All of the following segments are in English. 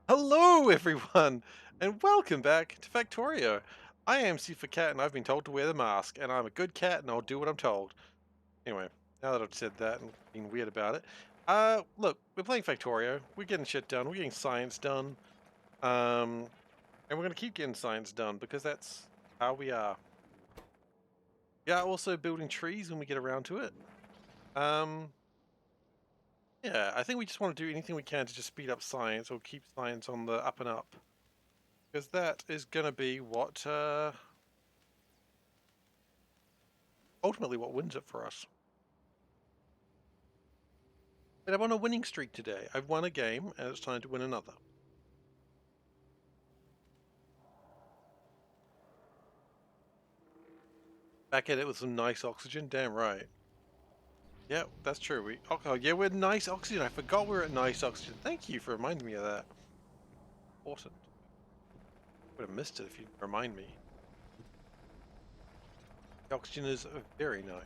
Hello, everyone, and welcome back to Factorio. I am SeiferKatt, and I've been told to wear the mask, and I'm a good cat, and I'll do what I'm told. Anyway, now that I've said that and been weird about it, look, we're playing Factorio. We're getting shit done. We're getting science done. And we're gonna keep getting science done because that's how we are. Yeah, also building trees when we get around to it. Um, yeah, I think we just want to do anything we can to just speed up science or keep science on the up and up. Because that is going to be what, ultimately what wins it for us. And I'm on a winning streak today. I've won a game, and it's time to win another. Back at it with some nice oxygen, damn right. Yeah, that's true. Oh yeah, we're nice oxygen. I forgot we were at nice oxygen. Thank you for reminding me of that. Important. Would have missed it if you didn't remind me. The oxygen is very nice.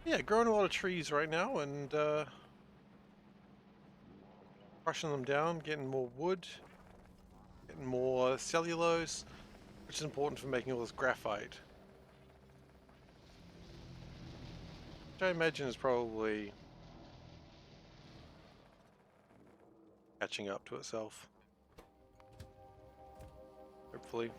Yeah, growing a lot of trees right now and crushing them down, getting more wood, getting more cellulose, which is important for making all this graphite. Which I imagine is probably catching up to itself. Hopefully.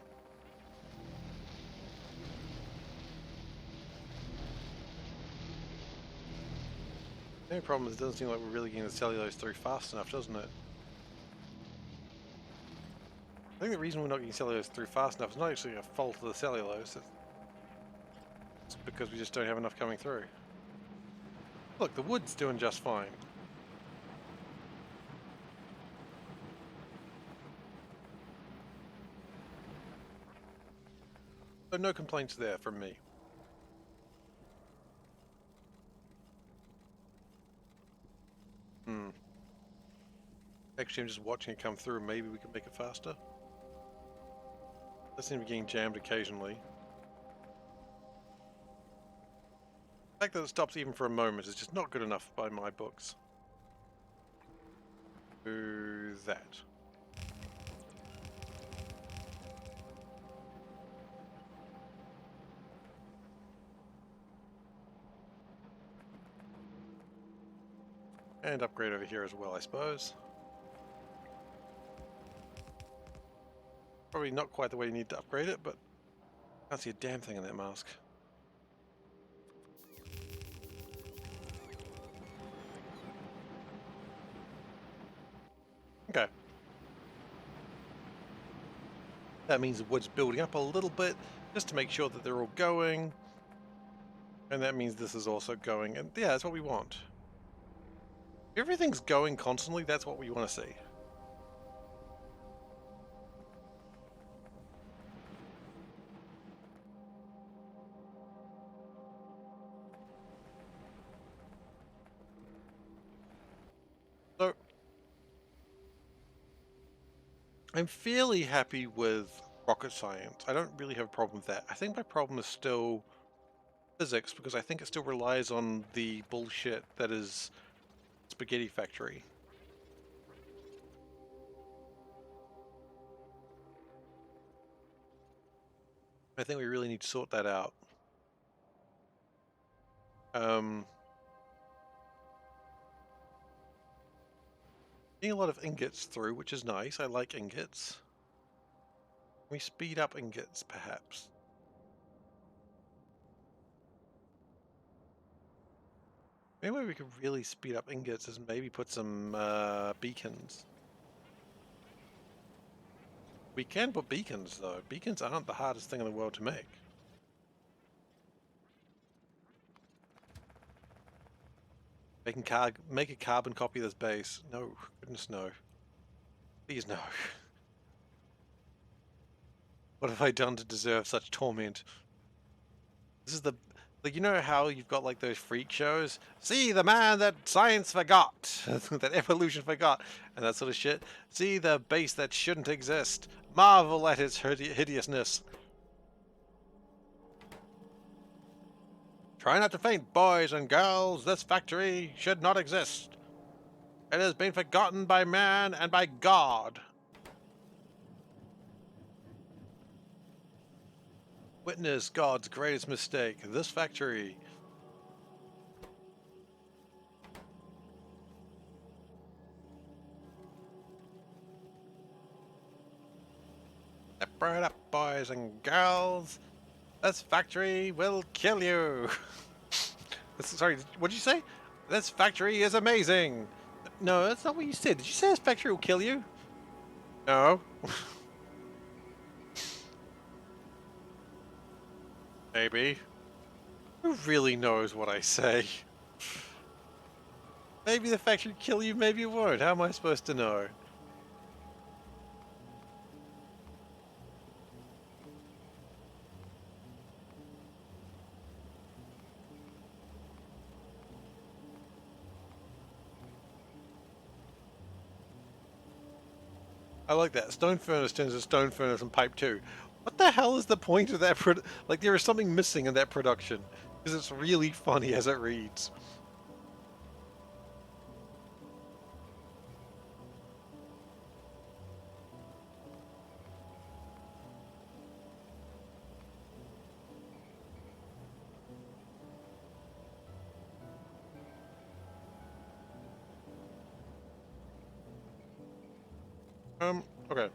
The only problem is it doesn't seem like we're really getting the cellulose through fast enough, doesn't it? I think the reason we're not getting cellulose through fast enough is not actually a fault of the cellulose, it's because we just don't have enough coming through. Look, the wood's doing just fine. So no complaints there from me. Actually, I'm just watching it come through. Maybe we can make it faster. Does seem to be getting jammed occasionally. The fact that it stops even for a moment is just not good enough by my books. Do that. And upgrade over here as well, I suppose. Probably not quite the way you need to upgrade it, but I can't see a damn thing in that mask. Okay. That means the wood's building up a little bit, just to make sure that they're all going. And that means this is also going, and yeah, that's what we want. If everything's going constantly, that's what we want to see. So, I'm fairly happy with rocket science. I don't really have a problem with that. I think my problem is still physics, because I think it still relies on the bullshit that is Spaghetti Factory. I think we really need to sort that out. Um, Getting a lot of ingots through, which is nice. I like ingots. Can we speed up ingots, perhaps? Maybe we could really speed up ingots is maybe put some beacons. We can put beacons, though. Beacons aren't the hardest thing in the world to make. Make a carbon copy of this base. No, goodness no. Please no. What have I done to deserve such torment? This is like, you know how you've got like those freak shows? See the man that science forgot, that evolution forgot, and that sort of shit. See the base that shouldn't exist. Marvel at its hideousness. Try not to faint, boys and girls. This factory should not exist. It has been forgotten by man and by God. Witness God's greatest mistake. This factory. Separate up, boys and girls. This factory will kill you. Sorry, what did you say? This factory is amazing. No, that's not what you said. Did you say this factory will kill you? No. Maybe. Who really knows what I say? Maybe the factory will kill you, maybe it won't. How am I supposed to know? I like that. Stone furnace turns to stone furnace and pipe 2. What the hell is the point of that? Like, there is something missing in that production. Because it's really funny as it reads. Okay.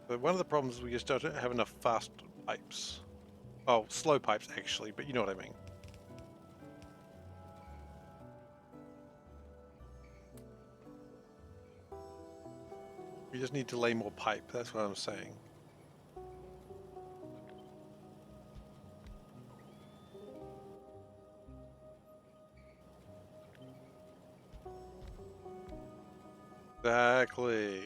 But one of the problems is we just don't have enough fast pipes. Oh, slow pipes actually, but you know what I mean. We just need to lay more pipe, that's what I'm saying. Exactly.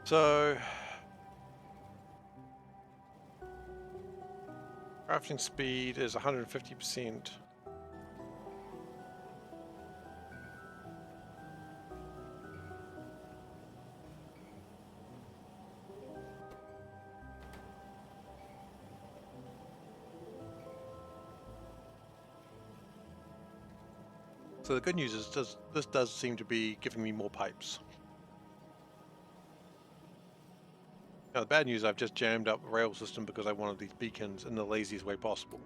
So, crafting speed is 150%. So the good news is this does seem to be giving me more pipes. Now the bad news, I've just jammed up the rail system because I wanted these beacons in the laziest way possible.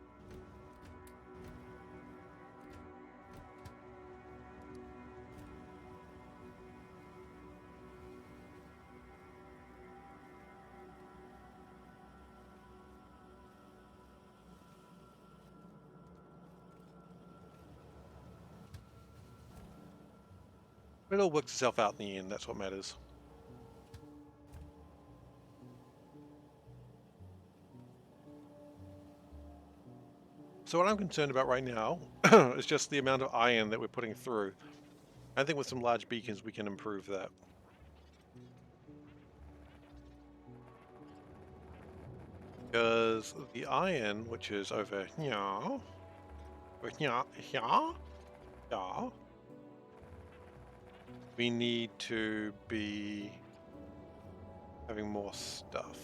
It all works itself out in the end, that's what matters. So what I'm concerned about right now is just the amount of iron that we're putting through. I think with some large beacons we can improve that. Because the iron, which is over here, we need to be having more stuff.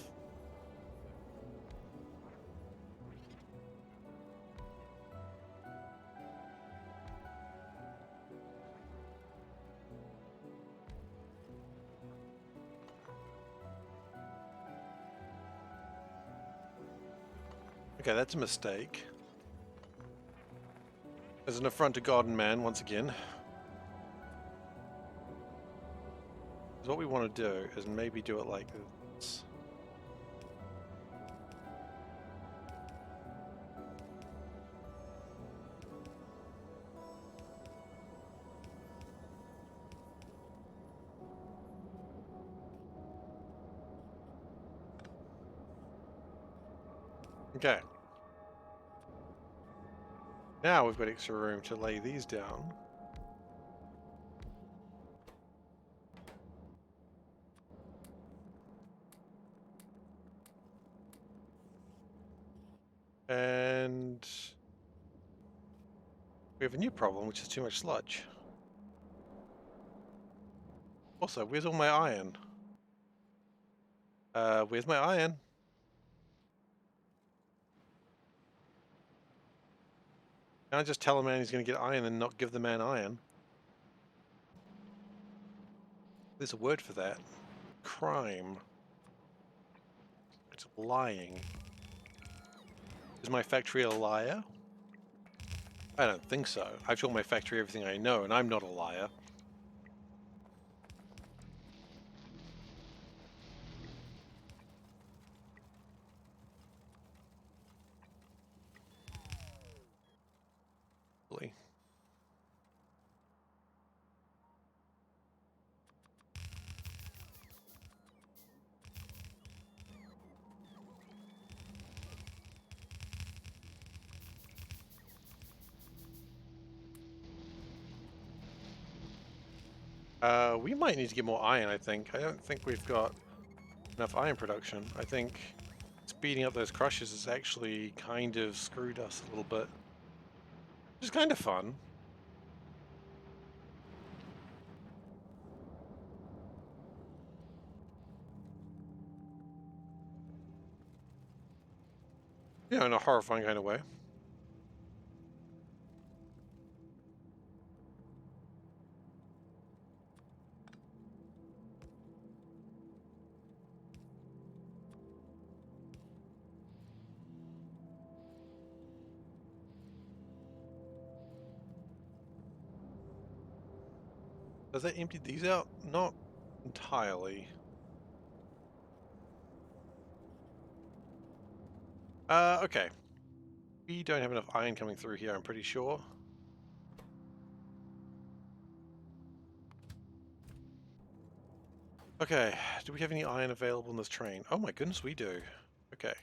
Okay, that's a mistake. As an affront to God and man, once again. What we want to do is maybe do it like this. Okay. Now we've got extra room to lay these down. And we have a new problem, which is too much sludge. Also, where's all my iron? Where's my iron? Can I just tell a man he's going to get iron and not give the man iron? There's a word for that. Crime. It's lying. Is my factory a liar? I don't think so. I've told my factory everything I know, and I'm not a liar. Really. We might need to get more iron, I think. I don't think we've got enough iron production. I think speeding up those crushes has actually kind of screwed us a little bit. Which is kind of fun. You know, in a horrifying kind of way. Does that empty these out? Not entirely. Okay. We don't have enough iron coming through here, I'm pretty sure. Okay, do we have any iron available in this train? Oh my goodness, we do. Okay.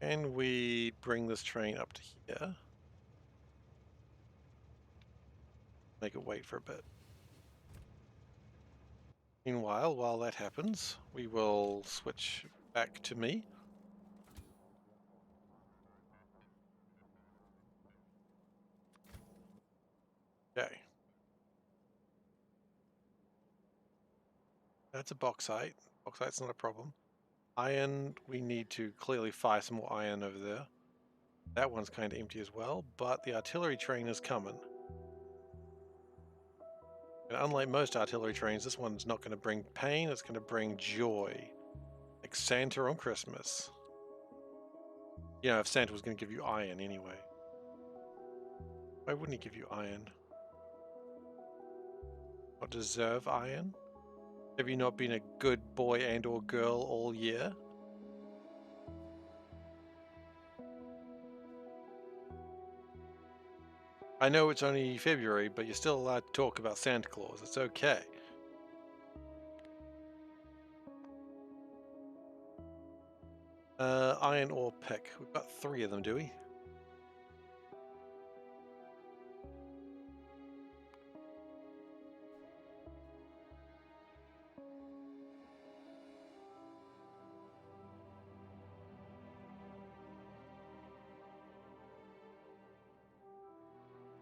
Can we bring this train up to here? Make it wait for a bit. Meanwhile, while that happens, we will switch back to me. Okay. That's a bauxite. Bauxite's not a problem. Iron, we need to clearly fire some more iron over there. That one's kind of empty as well, but the artillery train is coming. And unlike most artillery trains, this one's not going to bring pain, it's going to bring joy. Like Santa on Christmas. You know, if Santa was going to give you iron anyway. Why wouldn't he give you iron? Not deserve iron? Have you not been a good boy and or girl all year? I know it's only February, but you're still allowed to talk about Santa Claus. It's okay. Iron ore pick. We've got 3 of them, do we?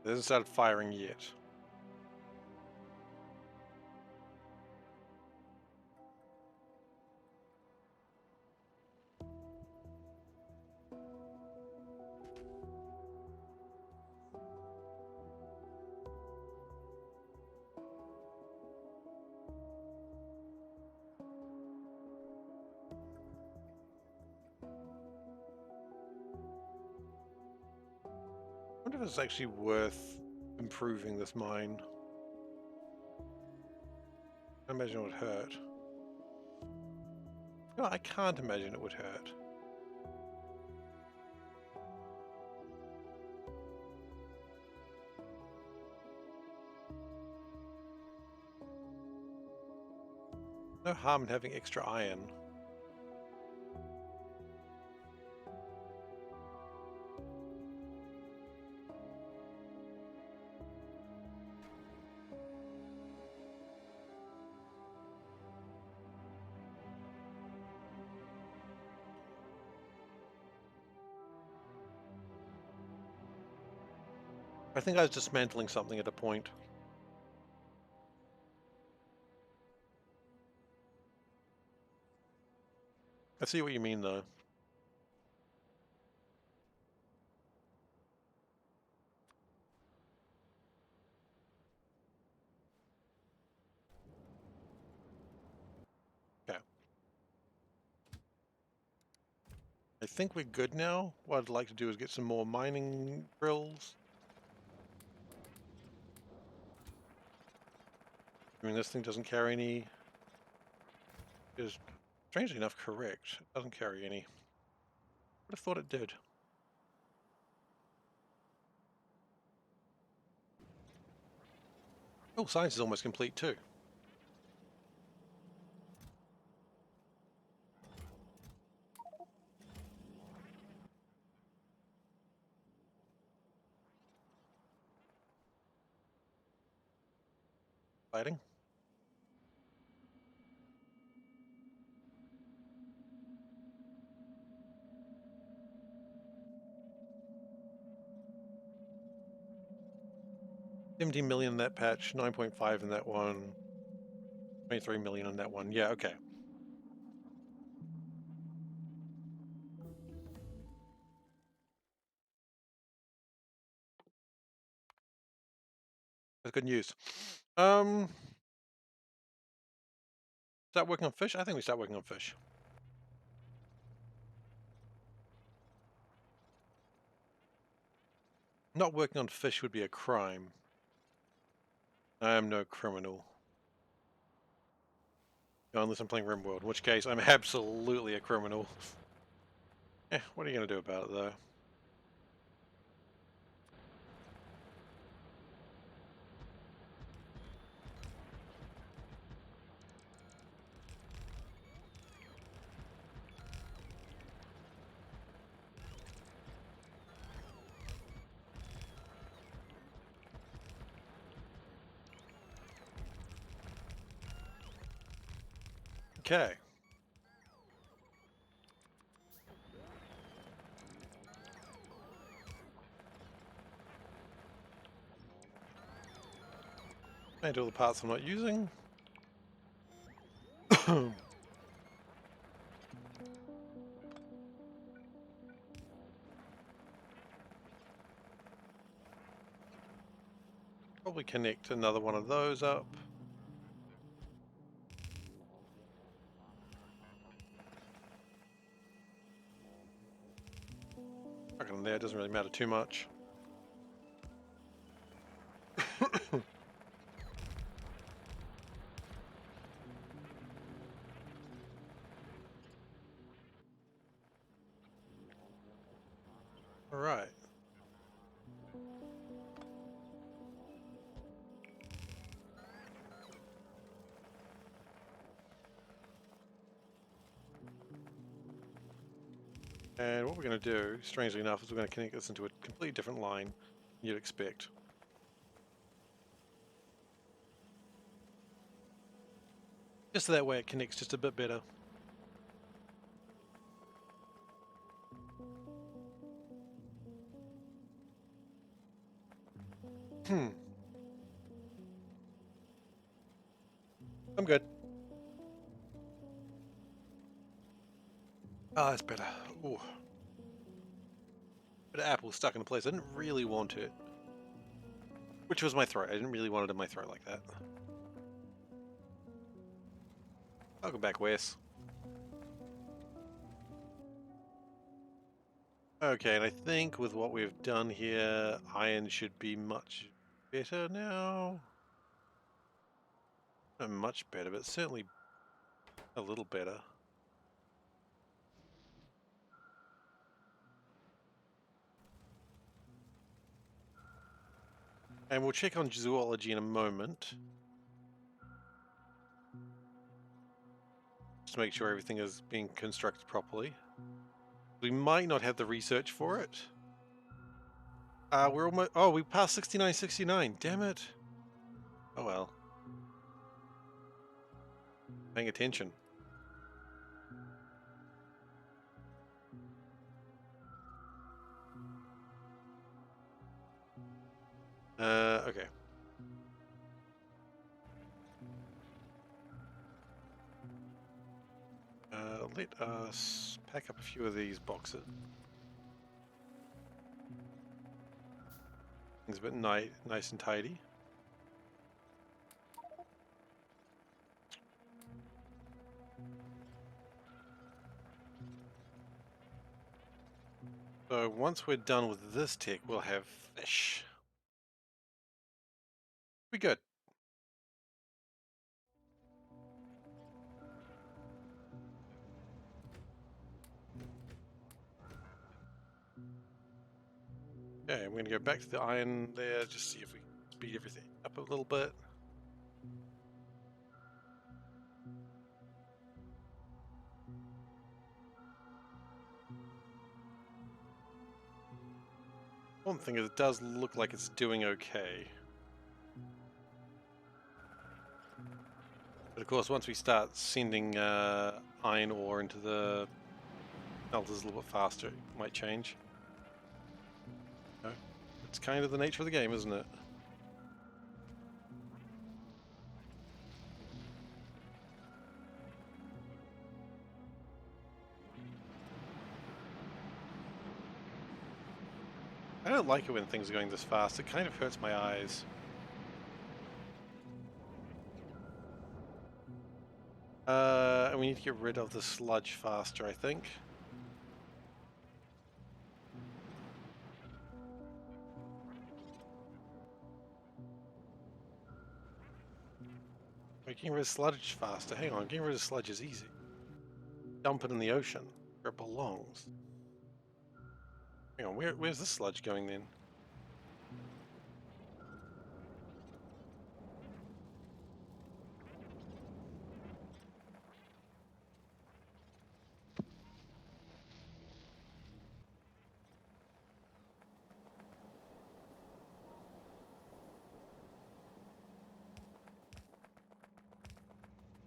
It hasn't started firing yet. I wonder if it's actually worth improving this mine. I imagine it would hurt. No, I can't imagine it would hurt. No harm in having extra iron. I think I was dismantling something at a point. I see what you mean, though. Okay. I think we're good now. What I'd like to do is get some more mining drills. I mean, this thing doesn't carry any... Is strangely enough correct. It doesn't carry any. Would have thought it did. Oh, science is almost complete too. Exciting. $17 million in that patch, 9.5 in that one, 23 million in that one. Yeah, okay. That's good news. Start working on fish? I think we start working on fish. Not working on fish would be a crime. I am no criminal. Unless I'm playing RimWorld, in which case I'm absolutely a criminal. What are you going to do about it, though? Okay. And all the parts I'm not using. Probably connect another one of those up. Stuck in there, doesn't really matter too much. Alright. And what we're going to do, strangely enough, is we're going to connect this into a completely different line than you'd expect. Just so that way it connects just a bit better. I'm good. Oh, that's better. Ooh. But apple stuck in a place I didn't really want it. Which was my throat. I didn't really want it in my throat like that. I'll go back west. Okay, and I think with what we've done here, iron should be much better now. Not much better, but certainly a little better. And we'll check on zoology in a moment. Just to make sure everything is being constructed properly. We might not have the research for it. We're almost... Oh, we passed 6969. Damn it. Oh well. Paying attention. let us pack up a few of these boxes. Things a bit nice and tidy. So once we're done with this tech, we'll have fish. Be good. Okay, I'm going to go back to the iron there, just see if we can speed everything up a little bit. One thing is, it does look like it's doing okay. But of course, once we start sending iron ore into the smelters a little bit faster, it might change. No? It's kind of the nature of the game, isn't it? I don't like it when things are going this fast. It kind of hurts my eyes. And we need to get rid of the sludge faster, I think. We're getting rid of sludge faster. Hang on, getting rid of sludge is easy. Dump it in the ocean, where it belongs. Hang on, where's the sludge going then?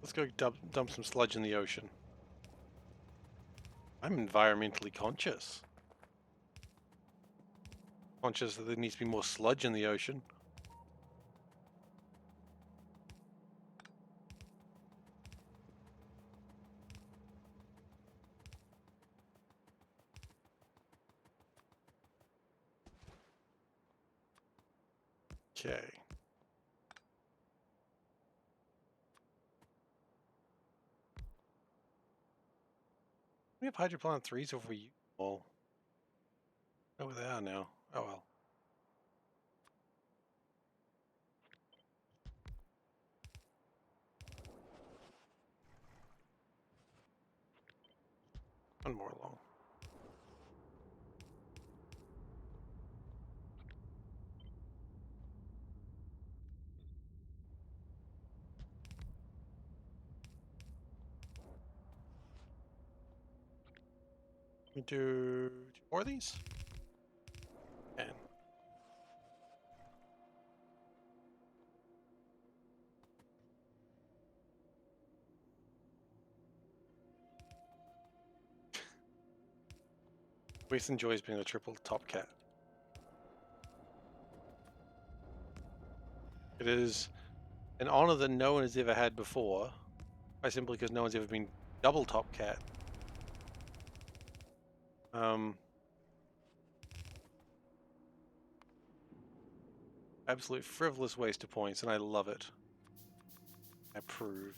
Let's go dump some sludge in the ocean. I'm environmentally conscious. Conscious that there needs to be more sludge in the ocean. Okay. We have hydroplant 3s over you all. Oh, they are now. Oh well. One more along. We do 2 more of these? And Waste enjoys being a triple top cat. It is an honor that no one has ever had before, quite simply because no one's ever been double top cat. Absolute frivolous waste of points, and I love it. I approve.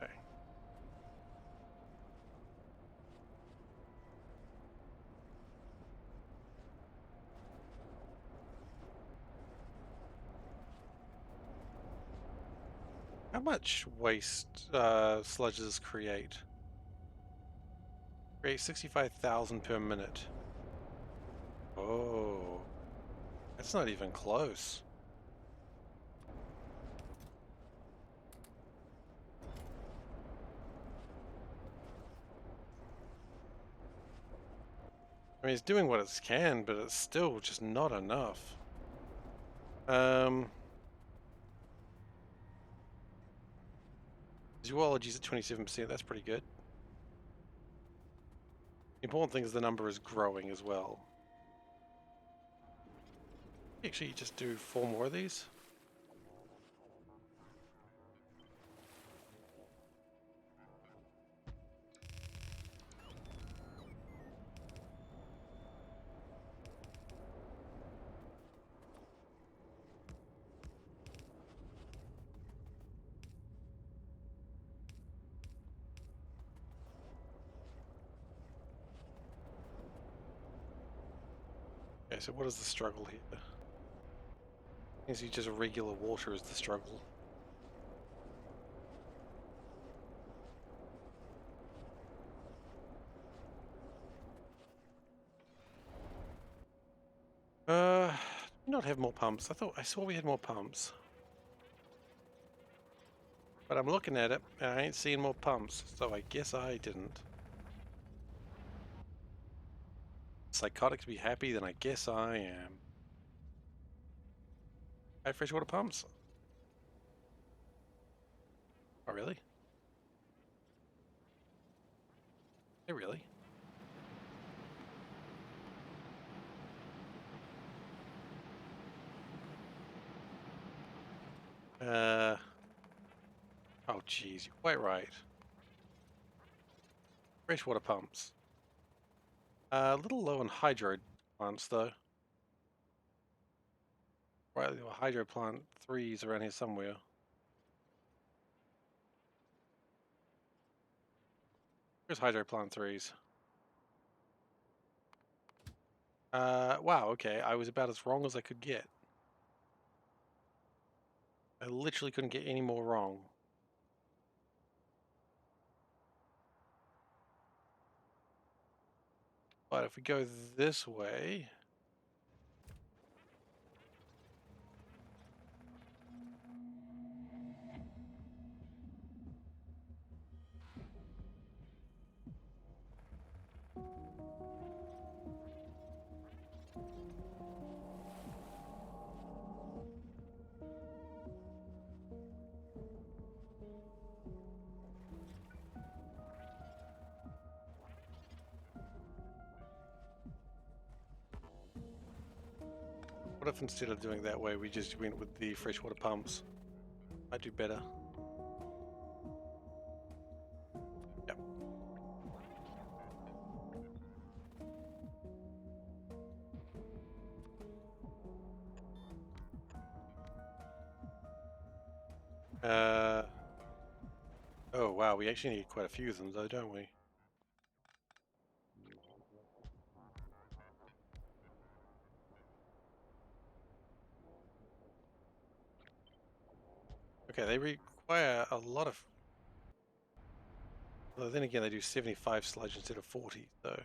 Okay. How much waste sludge does this create? Create 65,000 per minute. Oh, that's not even close. I mean, it's doing what it can, but it's still just not enough. Zoology's at 27%, that's pretty good. The important thing is the number is growing as well. Actually, just do 4 more of these. Okay, so what is the struggle here? Is he just regular water is the struggle? Do we not have more pumps? I saw we had more pumps. But I'm looking at it, and I ain't seeing more pumps, so I guess I didn't. Psychotic to be happy, then I guess I am. I have freshwater pumps. Oh, really? Hey, really? Oh, geez, you're quite right. Freshwater pumps. A little low on hydro plants, though. Right, there were hydro plant 3s around here somewhere. Where's hydro plant 3s? Wow, okay, I was about as wrong as I could get. I literally couldn't get any more wrong. But if we go this way... What if instead of doing that way, we just went with the freshwater pumps? I'd do better. Yep. Oh wow, we actually need quite a few of them though, don't we? Okay, they require a lot of... Well, then again, they do 75 sludge instead of 40, though.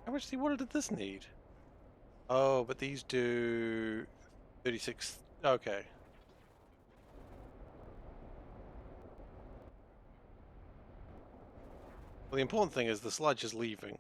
How much seawater did this need? Oh, but these do 36... Okay. Well, the important thing is the sludge is leaving.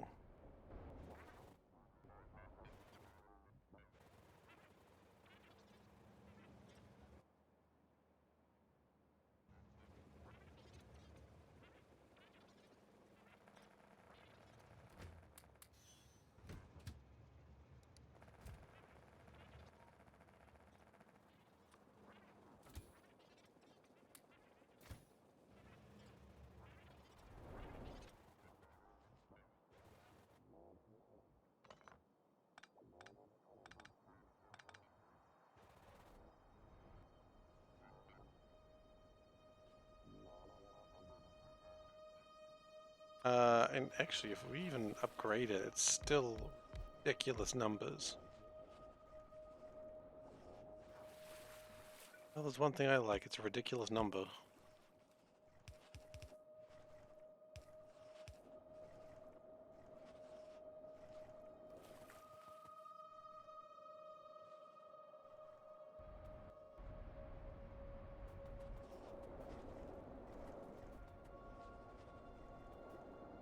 And actually, if we even upgrade it, it's still ridiculous numbers. Well, there's one thing I like, it's a ridiculous number.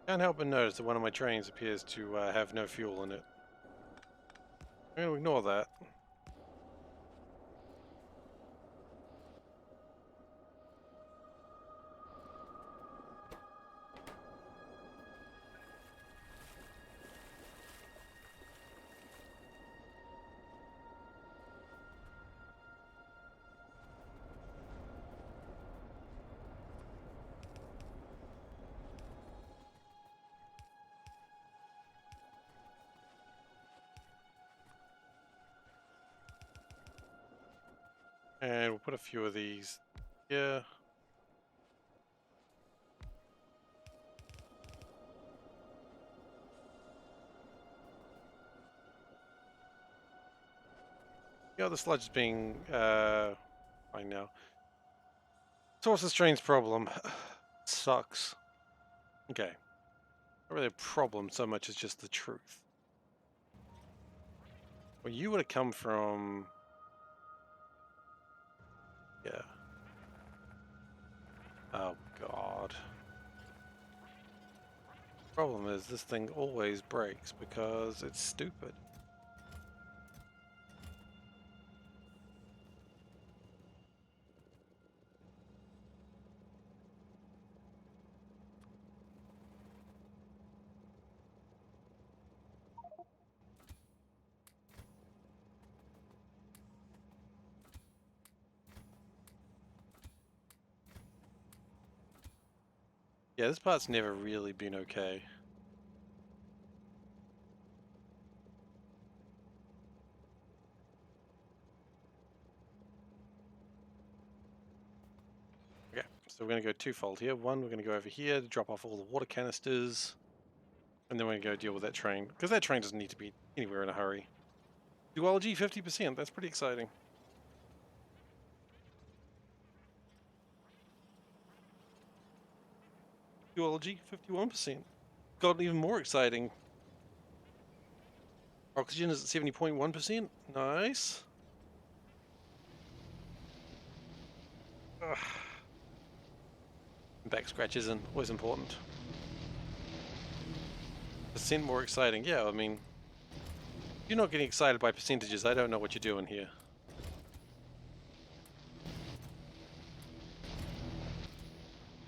Can't help but notice that one of my trains appears to have no fuel in it. I'm going to ignore that. And we'll put a few of these here. The other sludge is being fine now. Source of train's problem. Sucks. Okay. Not really a problem so much as just the truth. Well, you would have come from... Yeah. Oh, God. Problem is, this thing always breaks because it's stupid. Yeah, this part's never really been okay. Okay, so we're going to go twofold here. One, we're going to go over here to drop off all the water canisters. And then we're going to go deal with that train. Because that train doesn't need to be anywhere in a hurry. Duology, 50%. That's pretty exciting. Duology, 51%. Got even more exciting. Oxygen is at 70.1%. Nice. Ugh. Back scratches and always important. Percent more exciting. Yeah, I mean, you're not getting excited by percentages. I don't know what you're doing here.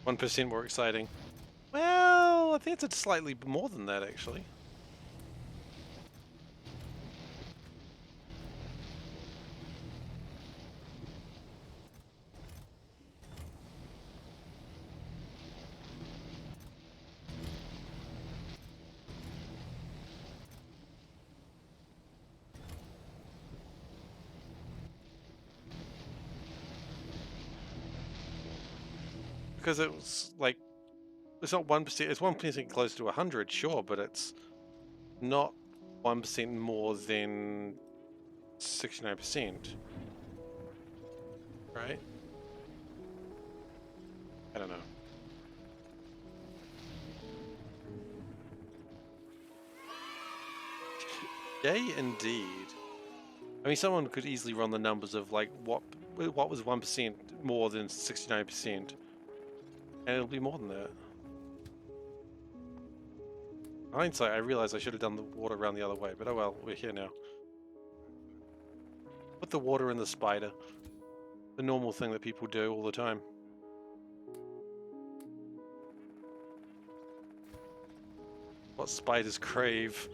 %1 more exciting. Well, I think it's slightly more than that, actually. Because it was like, it's not 1%, it's 1% close to 100, sure, but it's not 1% more than 69%. Right? I don't know. Yay, indeed. I mean, someone could easily run the numbers of like what was 1% more than 69%, and it'll be more than that. In hindsight, I realize I should have done the water around the other way, but oh well, we're here now. Put the water in the spider. The normal thing that people do all the time. What spiders crave.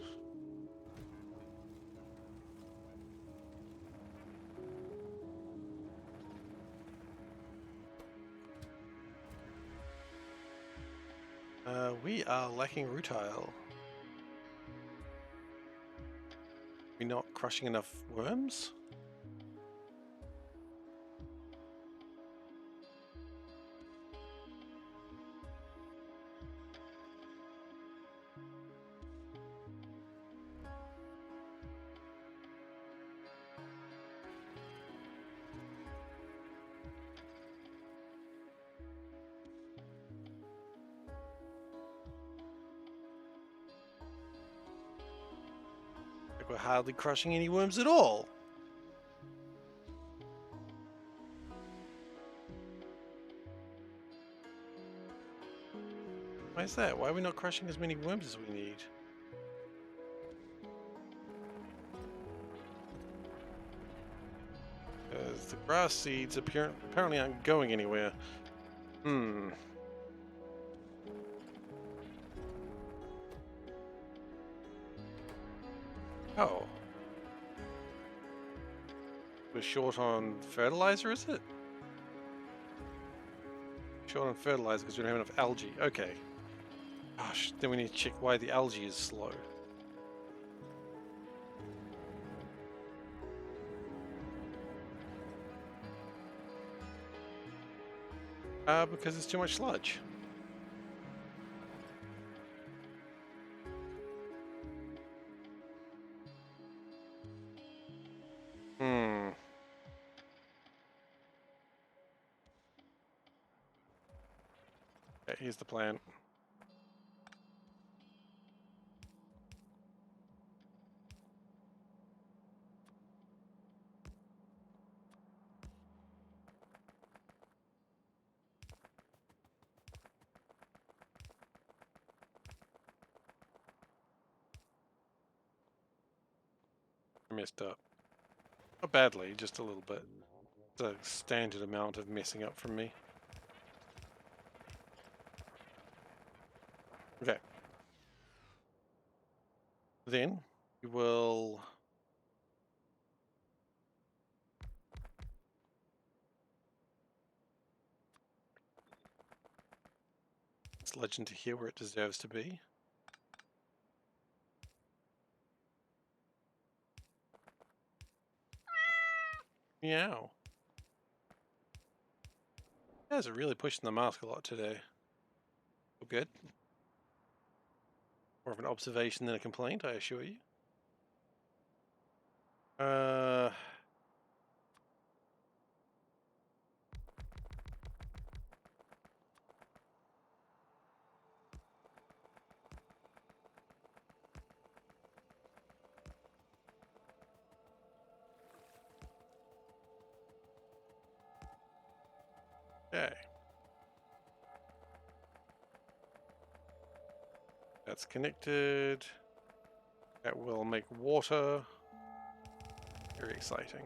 We are lacking rutile. We're not crushing enough worms? Like we're hardly crushing any worms at all. Why is that? Why are we not crushing as many worms as we need? Because the grass seeds apparently aren't going anywhere. Hmm. Oh. We're short on fertilizer, is it? Short on fertilizer because we don't have enough algae. Okay. Gosh, then we need to check why the algae is slow. Because it's too much sludge. Hmm. Okay, here's the plan. I messed up. Not badly, just a little bit. It's a standard amount of messing up from me. Okay. Then we will sludge into here where it deserves to be. Meow. You guys are really pushing the mask a lot today. Good. More of an observation than a complaint, I assure you. Okay. That's connected. That will make water. Very exciting.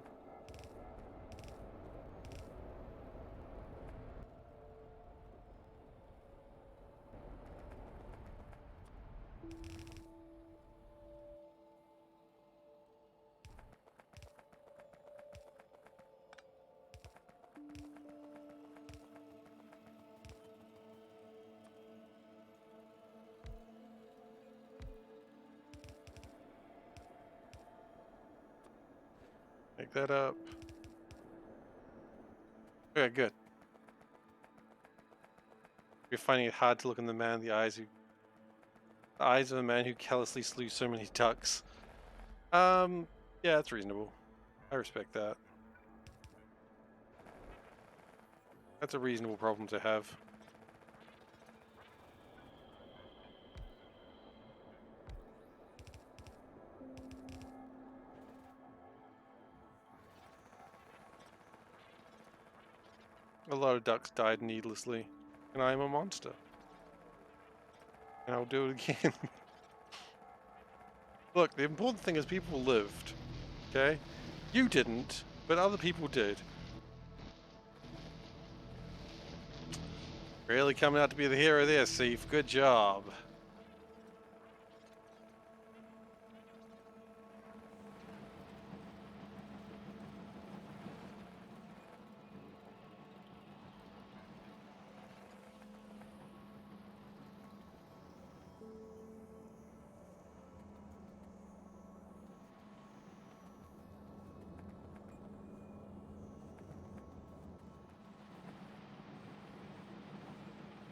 Make that up. Okay, good. You're finding it hard to look in the man in the eyes of a man who callously slew so many ducks. Yeah, that's reasonable. I respect that. That's a reasonable problem to have. A lot of ducks died needlessly, and I am a monster. And I'll do it again. Look, the important thing is people lived, okay? You didn't, but other people did. Really coming out to be the hero there, Seif. Good job.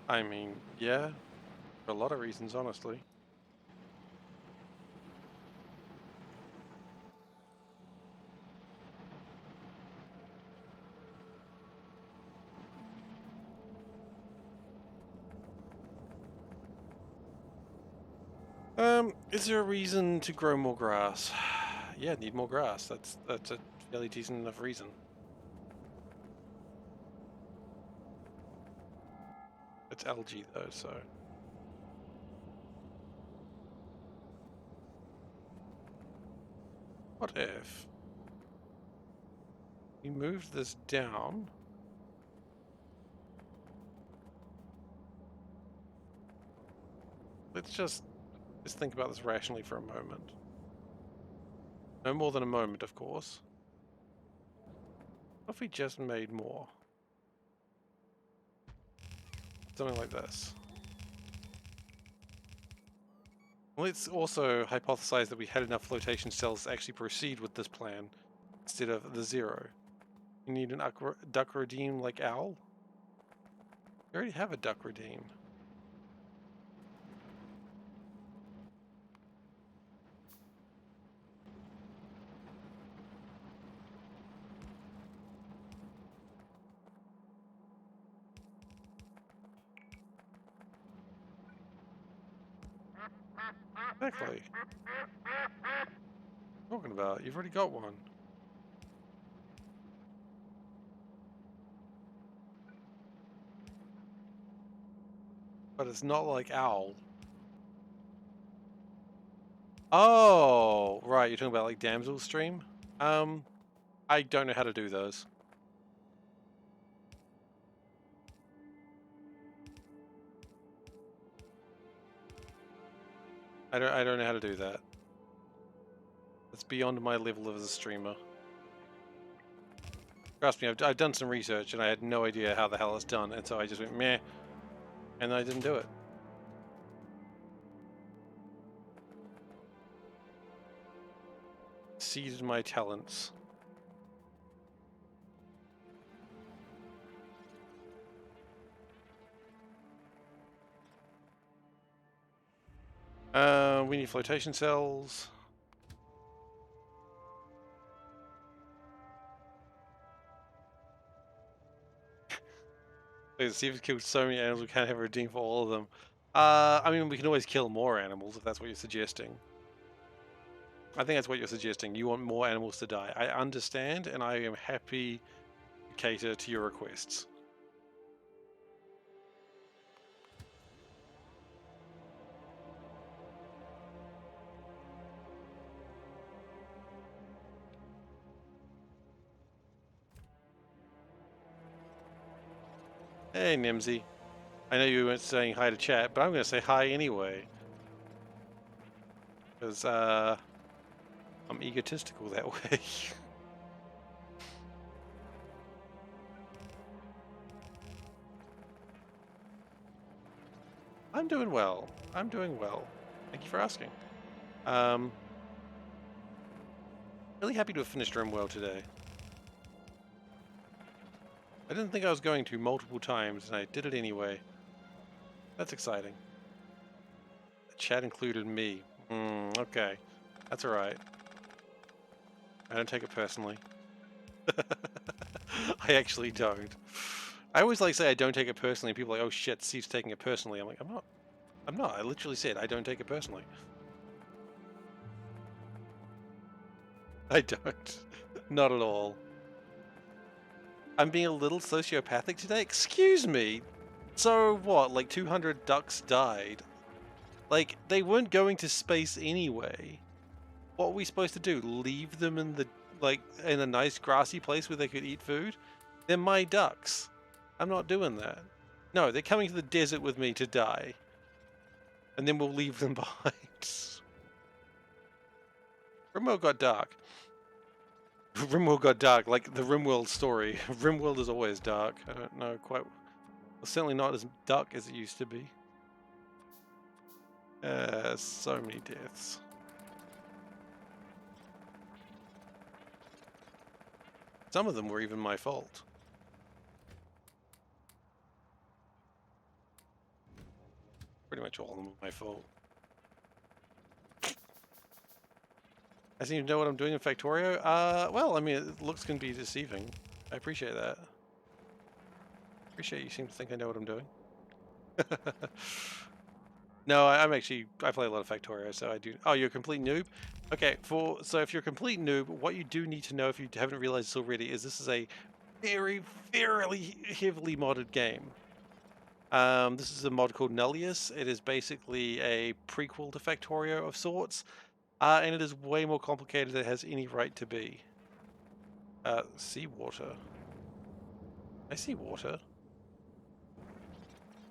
I mean, yeah, for a lot of reasons, honestly. Is there a reason to grow more grass? Yeah, need more grass. That's a fairly decent enough reason. It's algae though, so What if we moved this down? Let's just think about this rationally for a moment. No more than a moment, of course. What if we just made more? Something like this. Let's also hypothesize that we had enough flotation cells to actually proceed with this plan instead of the 0. You need an duck redeem like owl? We already have a duck redeem. Exactly. Talking about, you've already got one. But it's not like owl. Oh, right, you're talking about like damsel stream? I don't know how to do those. I don't know how to do that. It's beyond my level as a streamer. Trust me, I've done some research and I had no idea how the hell it's done, and so I just went meh, and I didn't do it. Seized my talents. We need flotation cells. Let's see if we killed so many animals we can't have a redeem for all of them. I mean, we can always kill more animals if that's what you're suggesting. I think that's what you're suggesting. You want more animals to die. I understand, and I am happy to cater to your requests. Hey, Nimsy. I know you weren't saying hi to chat, but I'm going to say hi anyway. Because, I'm egotistical that way. I'm doing well. I'm doing well. Thank you for asking. Really happy to have finished RimWorld today. I didn't think I was going to multiple times, and I did it anyway. That's exciting. The chat included me. Okay. That's alright. I don't take it personally. I actually don't. I always like to say I don't take it personally, and people are like, oh shit, Steve's taking it personally. I'm like, I'm not. I literally said I don't take it personally. I don't. Not at all. I'm being a little sociopathic today? Excuse me! So what, like 200 ducks died? Like, they weren't going to space anyway. What were we supposed to do? Leave them in the, like, in a nice grassy place where they could eat food? They're my ducks. I'm not doing that. No, they're coming to the desert with me to die. And then we'll leave them behind. RimWorld got dark. RimWorld got dark, like the RimWorld story. RimWorld is always dark. I don't know quite... Well, certainly not as dark as it used to be. So many deaths. Some of them were even my fault. Pretty much all of them were my fault. I seem to know what I'm doing in Factorio. Well, I mean, looks can be deceiving. I appreciate that. Appreciate you seem to think I know what I'm doing. No, I play a lot of Factorio, so I do. Oh, you're a complete noob? Okay, so if you're a complete noob, what you do need to know, if you haven't realized this already, is this is a very, very heavily modded game. This is a mod called Nullius. It is basically a prequel to Factorio of sorts. And it is way more complicated than it has any right to be. Seawater. I see water.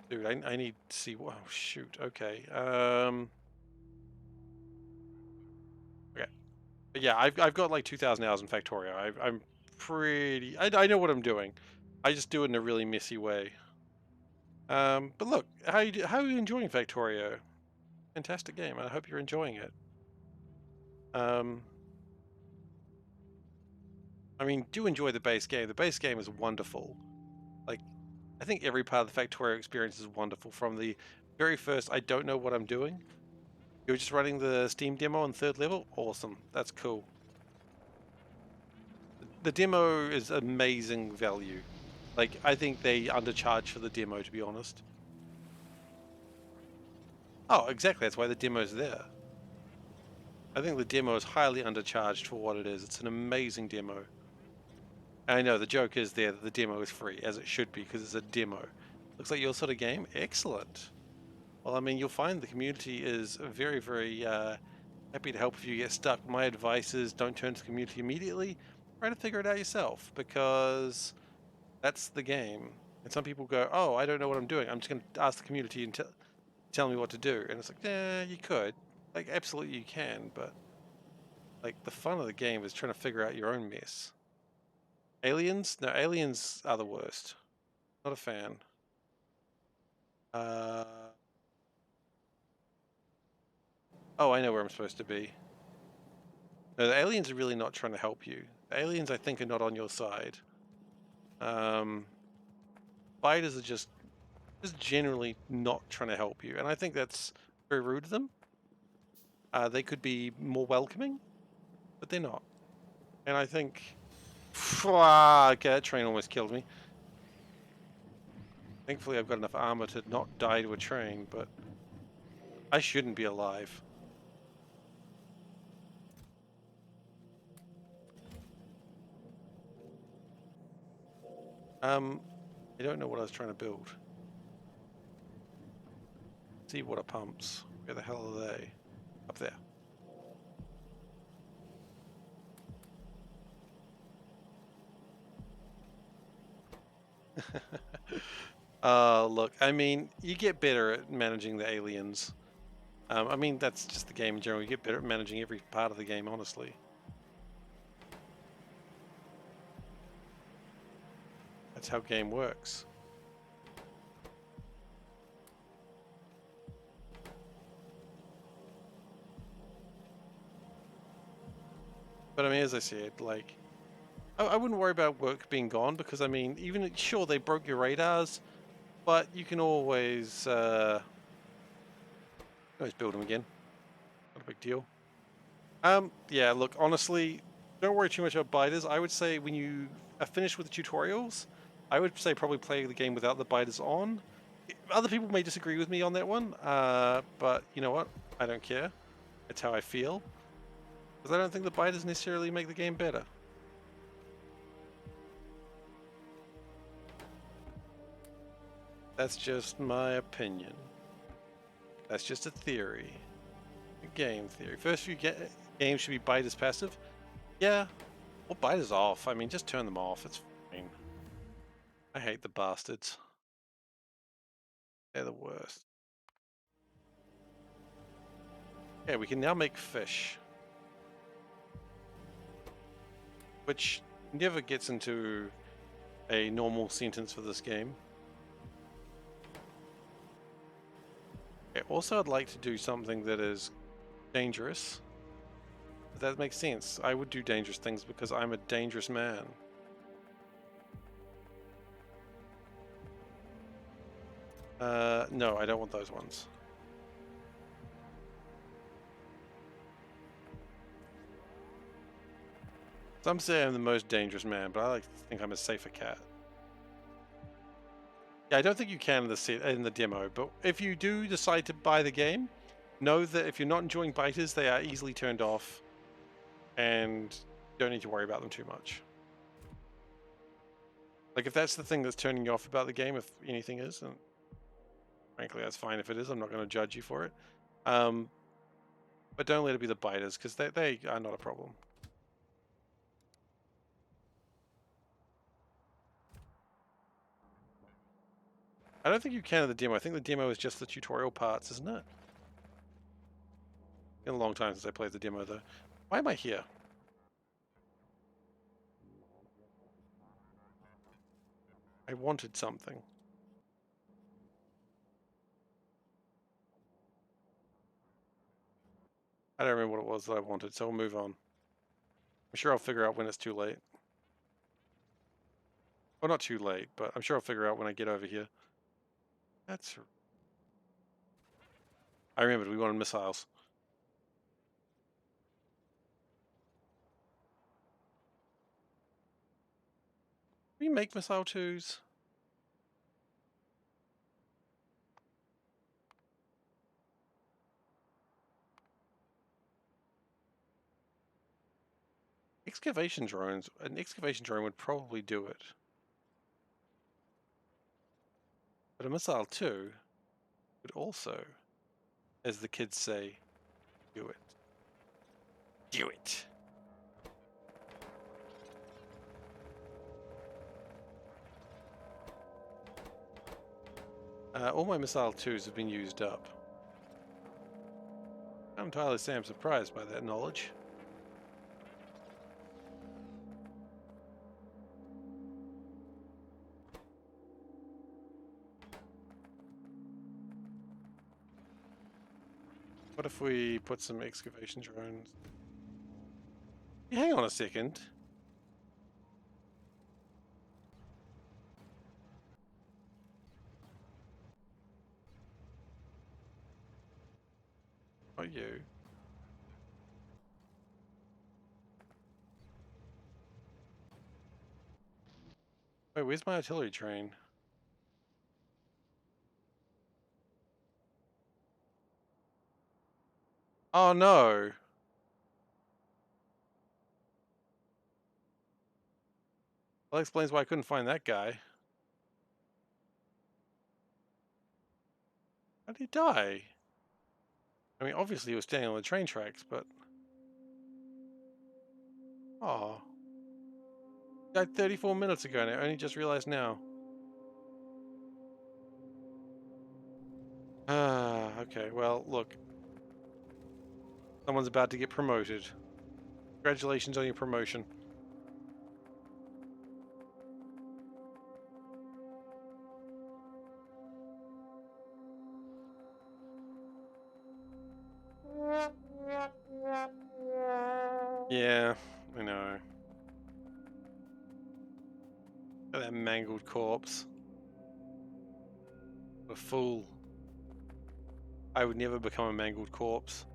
Dude, I need sea. Oh, shoot. Okay. Okay. But yeah, I've got like 2,000 hours in Factorio. I'm pretty. I know what I'm doing. I just do it in a really messy way. But look, how are you enjoying Factorio? Fantastic game. I hope you're enjoying it. Um, I mean, do enjoy the base game. The base game is wonderful. Like, I think every part of the Factorio experience is wonderful. From the very first, I don't know what I'm doing. You're just running the Steam demo on 3rd level? Awesome. That's cool. The demo is amazing value. Like, I think they undercharge for the demo, to be honest. Oh, exactly. That's why the demo's there. I think the demo is highly undercharged for what it is. It's an amazing demo. I know the joke is there that the demo is free, as it should be, because it's a demo. Looks like your sort of game. Excellent. Well, I mean, you'll find the community is very, very happy to help if you get stuck. My advice is don't turn to the community immediately. Try to figure it out yourself, because that's the game. And some people go, oh, I don't know what I'm doing. I'm just going to ask the community and tell me what to do. And it's like, yeah, you could. Like, absolutely you can, but like the fun of the game is trying to figure out your own mess. Aliens? No, aliens are the worst. Not a fan. Uh, oh, I know where I'm supposed to be. No, the aliens are really not trying to help you. The aliens, I think, are not on your side. Spiders are just generally not trying to help you, and I think that's very rude of them. They could be more welcoming, but they're not. And I think, okay, that train almost killed me. Thankfully, I've got enough armor to not die to a train, but I shouldn't be alive. I don't know what I was trying to build. Seawater pumps. Where the hell are they? Up there. Look, I mean, you get better at managing the aliens. I mean, that's just the game in general. You get better at managing every part of the game, honestly. That's how game works. But I mean, as I said, like, I wouldn't worry about work being gone because, I mean, even, sure, they broke your radars, but you can always build them again. Not a big deal. Yeah, look, honestly, don't worry too much about biters. I would say when you are finished with the tutorials, I would say probably play the game without the biters on. Other people may disagree with me on that one, but you know what? I don't care. It's how I feel. Because I don't think the biters necessarily make the game better. That's just my opinion. That's just a theory. A game theory. First few games should be biters passive. Yeah, well, biters off. I mean, just turn them off. It's fine. I hate the bastards. They're the worst. Okay, we can now make fish. Which never gets into a normal sentence for this game. Okay, also I'd like to do something that is dangerous. If that makes sense. I would do dangerous things because I'm a dangerous man. No, I don't want those ones. Some say I'm the most dangerous man, but I like to think I'm a SeiferKatt. Yeah, I don't think you can in the demo, but if you do decide to buy the game, know that if you're not enjoying biters, they are easily turned off, and you don't need to worry about them too much. Like, if that's the thing that's turning you off about the game, if anything is, and frankly, that's fine if it is. I'm not going to judge you for it. But But don't let it be the biters, because they are not a problem. I don't think you can in the demo. I think the demo is just the tutorial parts, isn't it? Been a long time since I played the demo, though. Why am I here? I wanted something. I don't remember what it was that I wanted, so we'll move on. I'm sure I'll figure out when it's too late. Well, not too late, but I'm sure I'll figure out when I get over here. That's... I remembered, we wanted missiles. We make missile twos. Excavation drones. An excavation drone would probably do it. But a missile too would also, as the kids say, do it. Do it. All my missile twos have been used up. I can't entirely say I'm surprised by that knowledge. What if we put some excavation drones? Hang on a second. Oh, you. Wait, where's my artillery train? Oh no! Well, that explains why I couldn't find that guy. How did he die? I mean, obviously he was standing on the train tracks, but... Oh. Died 34 minutes ago and I only just realized now. Ah, okay, well, look. Someone's about to get promoted. Congratulations on your promotion. Yeah, I know. Look at that mangled corpse. What a fool. I would never become a mangled corpse.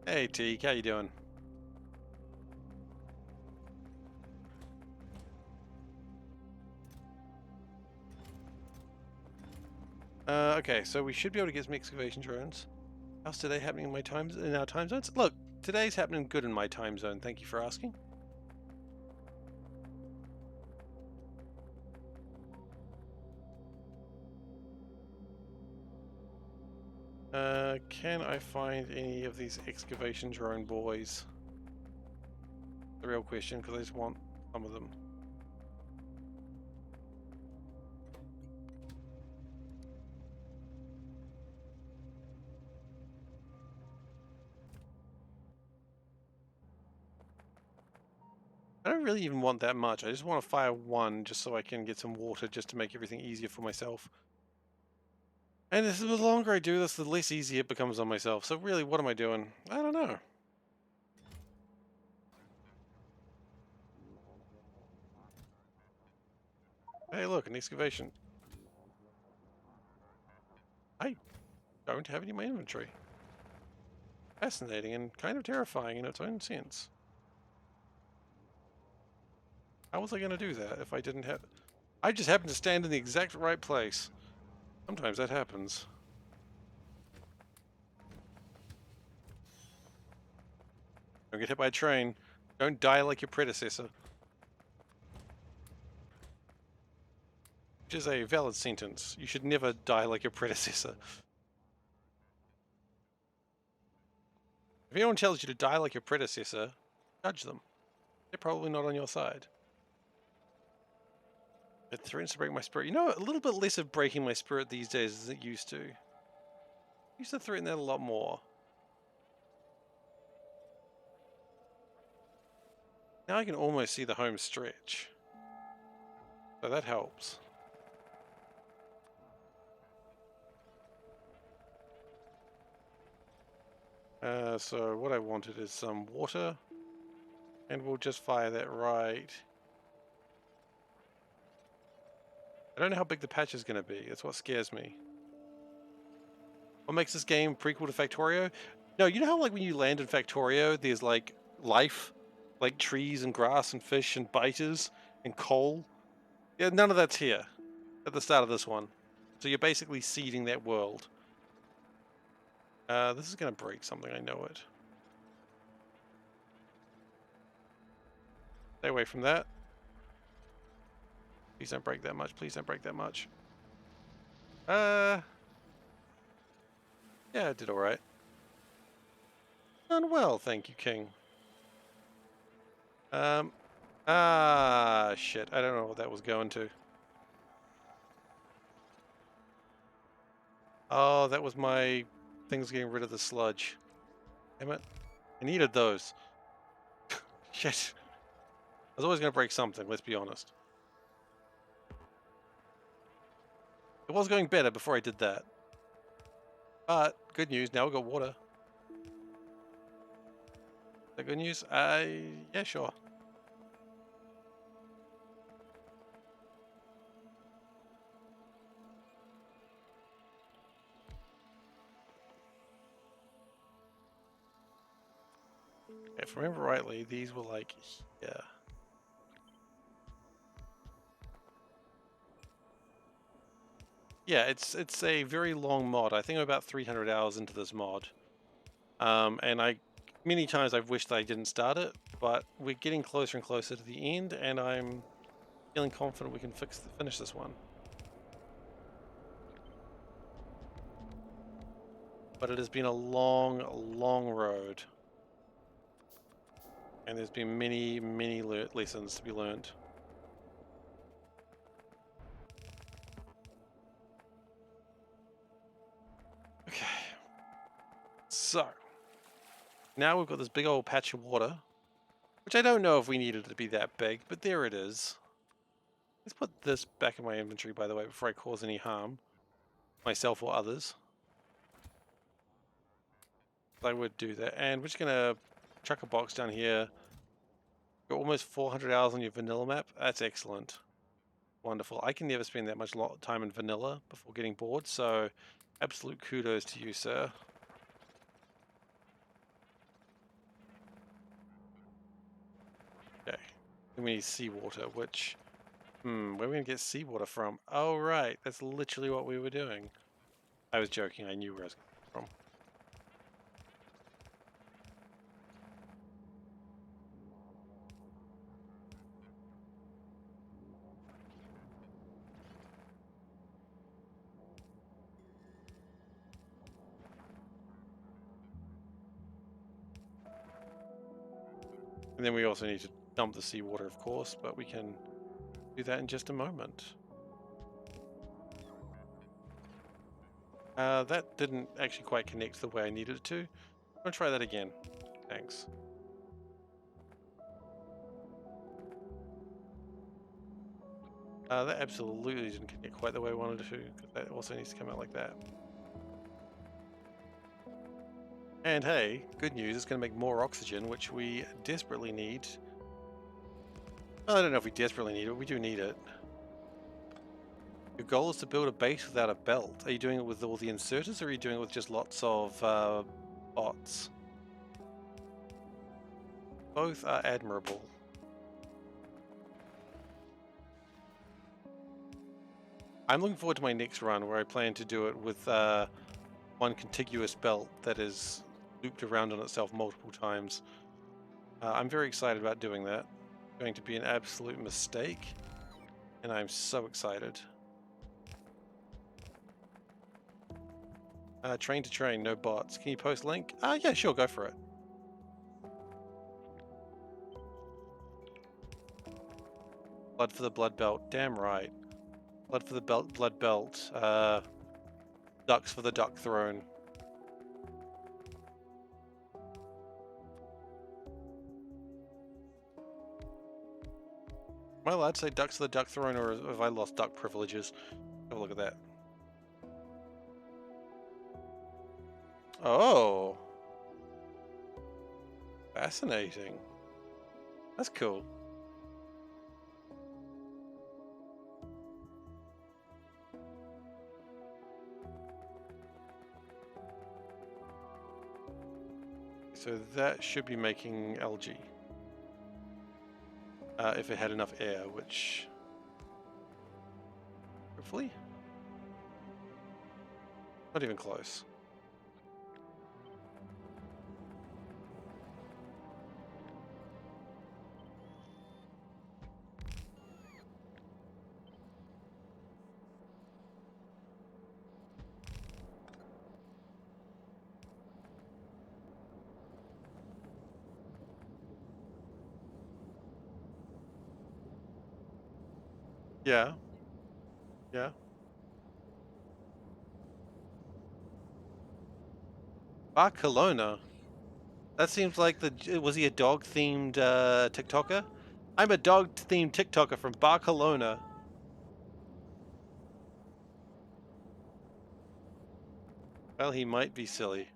Hey Teak, how you doing? Okay, so we should be able to get some excavation drones. How's today happening in our time zones? Look, today's happening good in my time zone, thank you for asking. Can I find any of these excavation drone boys? The real question, because I just want some of them. I don't really even want that much. I just want to fire one just so I can get some water just to make everything easier for myself. And the longer I do this, the less easy it becomes on myself. So really, what am I doing? I don't know. Hey, look, an excavation. I don't have any in my inventory. Fascinating and kind of terrifying in its own sense. How was I going to do that if I didn't have... I just happened to stand in the exact right place. Sometimes that happens. Don't get hit by a train. Don't die like your predecessor. Which is a valid sentence. You should never die like your predecessor. If anyone tells you to die like your predecessor, judge them. They're probably not on your side. It threatens to break my spirit. You know, a little bit less of breaking my spirit these days than it used to. Used to threaten that a lot more. Now I can almost see the home stretch. So that helps. So what I wanted is some water. And we'll just fire that right. I don't know how big the patch is going to be. That's what scares me. What makes this game prequel to Factorio? No, you know how like when you land in Factorio, there's like life? Like trees and grass and fish and biters and coal? Yeah, none of that's here at the start of this one. So you're basically seeding that world. This is going to break something, I know it. Stay away from that. Please don't break that much. Please don't break that much. Yeah, I did alright. Done well, thank you, King. Shit. I don't know what that was going to. Oh, that was my things getting rid of the sludge. Damn it. I needed those. Shit. I was always going to break something, let's be honest. It was going better before I did that. But, good news, now we've got water. Is that good news? Yeah, sure. If I remember rightly, these were like here. Yeah, it's a very long mod. I think I'm about 300 hours into this mod. And many times I've wished I didn't start it, but we're getting closer and closer to the end, and I'm feeling confident we can finish this one. But it has been a long, long road. And there's been many, many lessons to be learned. Okay. So, now we've got this big old patch of water, which I don't know if we needed it to be that big, but there it is. Let's put this back in my inventory, by the way, before I cause any harm. Myself or others. I would do that. And we're just going to chuck a box down here. You're almost 400 hours on your vanilla map. That's excellent. Wonderful. I can never spend that much time in vanilla before getting bored, so absolute kudos to you, sir. Okay. Then we need seawater, which... where are we going to get seawater from? Oh, right. That's literally what we were doing. I was joking. I knew where I was from. And then we also need to dump the seawater, of course, but we can do that in just a moment. That didn't actually quite connect the way I needed it to. I'm going to try that again. Thanks. That absolutely didn't connect quite the way I wanted it to, because that also needs to come out like that. And hey, good news, it's going to make more oxygen, which we desperately need. Well, I don't know if we desperately need it, but we do need it. Your goal is to build a base without a belt. Are you doing it with all the inserters, or are you doing it with just lots of bots? Both are admirable. I'm looking forward to my next run, where I plan to do it with one contiguous belt that is looped around on itself multiple times. I'm very excited about doing that. It's going to be an absolute mistake, and I'm so excited. Train to train, no bots. Can you post link? Yeah, sure, go for it. blood for the blood belt. Damn right. Blood for the blood belt. Ducks for the duck throne. Am I allowed to say ducks for the duck throne, or have I lost duck privileges? Have a look at that. Oh. Fascinating. That's cool. So that should be making algae. If it had enough air, which... hopefully? Not even close. Yeah. Yeah. Barcelona. That seems like the... was he a dog-themed TikToker? I'm a dog-themed TikToker from Barcelona. Well, he might be silly.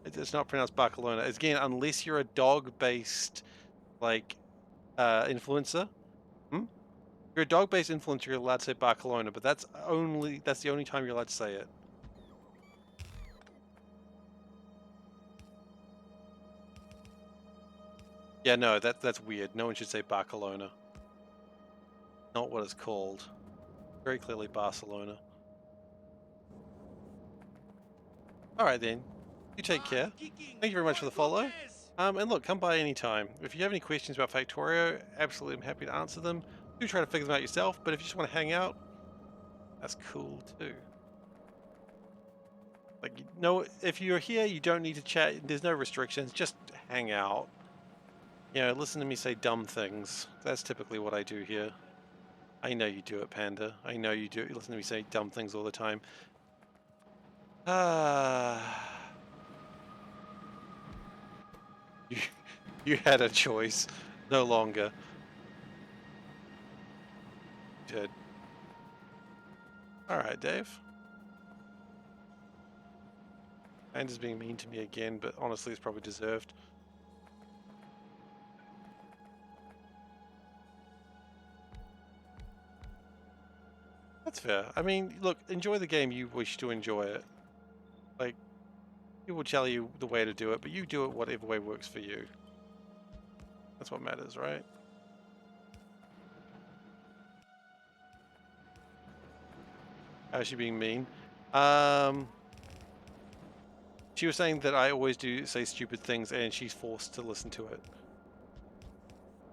It's not pronounced Barcelona. Again, unless you're a dog-based, like, influencer. Hmm? If you're a dog-based influencer, you're allowed to say Barcelona, but that's the only time you're allowed to say it. Yeah, no, that's weird. No one should say Barcelona. Not what it's called. Very clearly Barcelona. Alright then. You take care. Thank you very much for the follow. And look, come by anytime. If you have any questions about Factorio, absolutely I'm happy to answer them. Do try to figure them out yourself, but if you just want to hang out, that's cool too. Like, no, if you're here, you don't need to chat. There's no restrictions. Just hang out. You know, listen to me say dumb things. That's typically what I do here. I know you do it, Panda. I know you do. You listen to me say dumb things all the time. You had a choice. No longer. Did. Alright, Dave. Panda's being mean to me again, but honestly, it's probably deserved. That's fair. I mean, look, enjoy the game you wish to enjoy it. Like, people will tell you the way to do it, but you do it whatever way works for you. That's what matters, right? How's she being mean? She was saying that I always do say stupid things and she's forced to listen to it.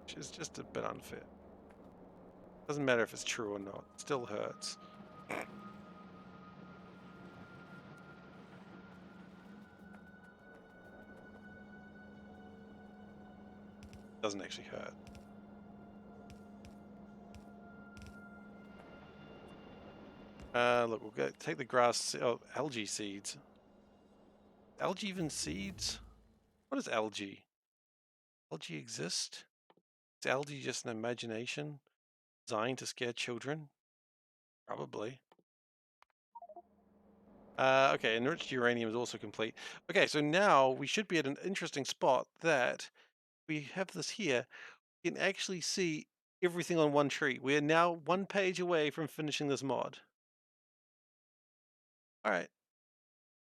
Which is just a bit unfair. Doesn't matter if it's true or not. It still hurts. Doesn't actually hurt. Look, we'll take the grass... oh, algae seeds. Algae even seeds? What is algae? Algae exist? Is algae just an imagination designed to scare children? Probably. Okay, enriched uranium is also complete. Okay, so now we should be at an interesting spot that we have this here. We can actually see everything on one tree. We are now one page away from finishing this mod. All right,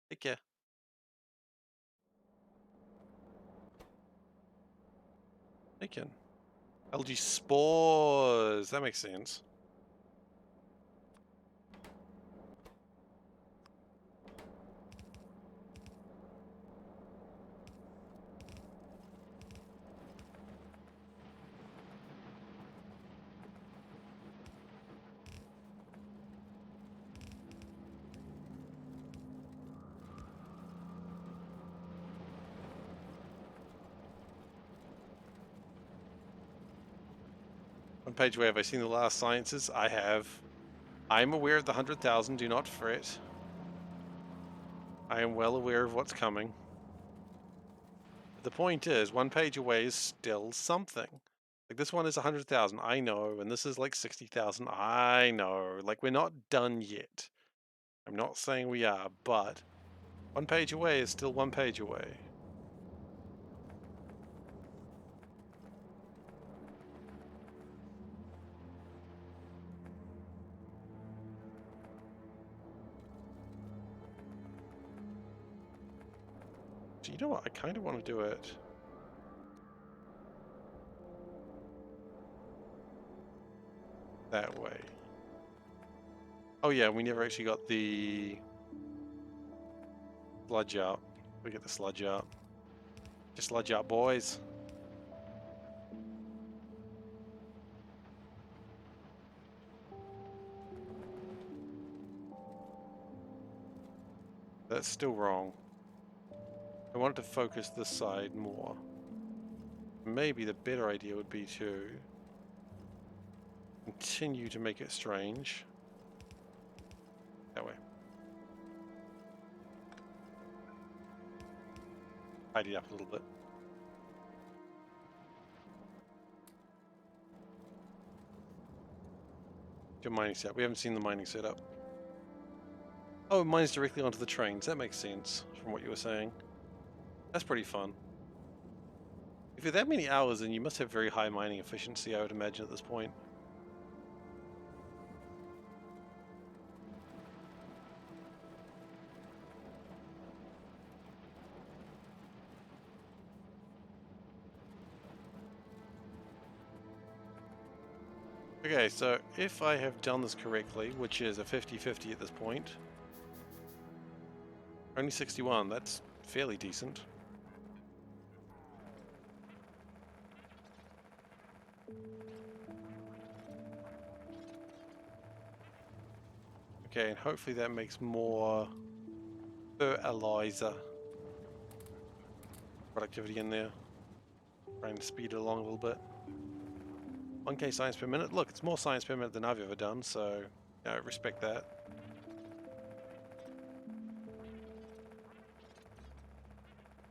take care. Bacon. Algae spores. That makes sense. page away. Have I seen the last sciences? I have. I am aware of the 100,000. Do not fret. I am well aware of what's coming. But the point is, one page away is still something. Like this one is 100,000. I know, and this is like 60,000. I know. Like we're not done yet. I'm not saying we are, but one page away is still one page away. So you know what? I kind of want to do it that way. Oh yeah, we never actually got the sludge out. We get the sludge out. Just sludge out, boys. That's still wrong. I wanted to focus this side more. Maybe the better idea would be to continue to make it strange. That way. Tidy it up a little bit. Your mining setup. We haven't seen the mining setup. Oh, it mines directly onto the trains. That makes sense from what you were saying. That's pretty fun. If you're that many hours in, you must have very high mining efficiency, I would imagine, at this point. Okay, so if I have done this correctly, which is a 50-50 at this point, only 61, that's fairly decent. Okay, and hopefully that makes more fertilizer productivity in there. Trying to speed it along a little bit. 1k science per minute. Look, it's more science per minute than I've ever done, so I respect that.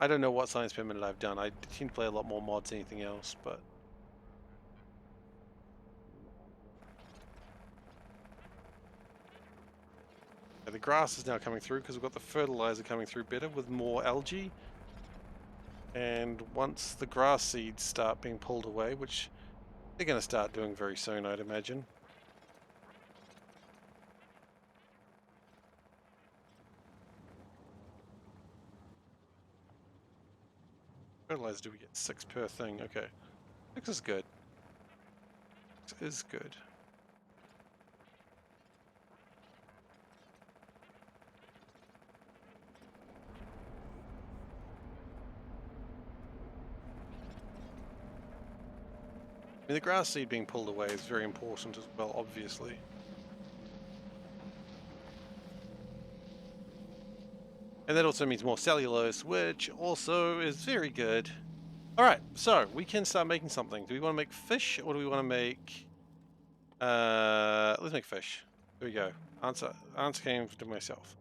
I don't know what science per minute I've done. I tend to play a lot more mods than anything else, but... Yeah, the grass is now coming through because we've got the fertilizer coming through better with more algae. And once the grass seeds start being pulled away, which they're going to start doing very soon, I'd imagine. Fertilizer, do we get 6 per thing? Okay. 6 is good. 6 is good. I mean, the grass seed being pulled away is very important as well, obviously. And that also means more cellulose, which also is very good. Alright, so we can start making something. Do we want to make fish, or do we want to make... let's make fish. There we go. Answer came to myself.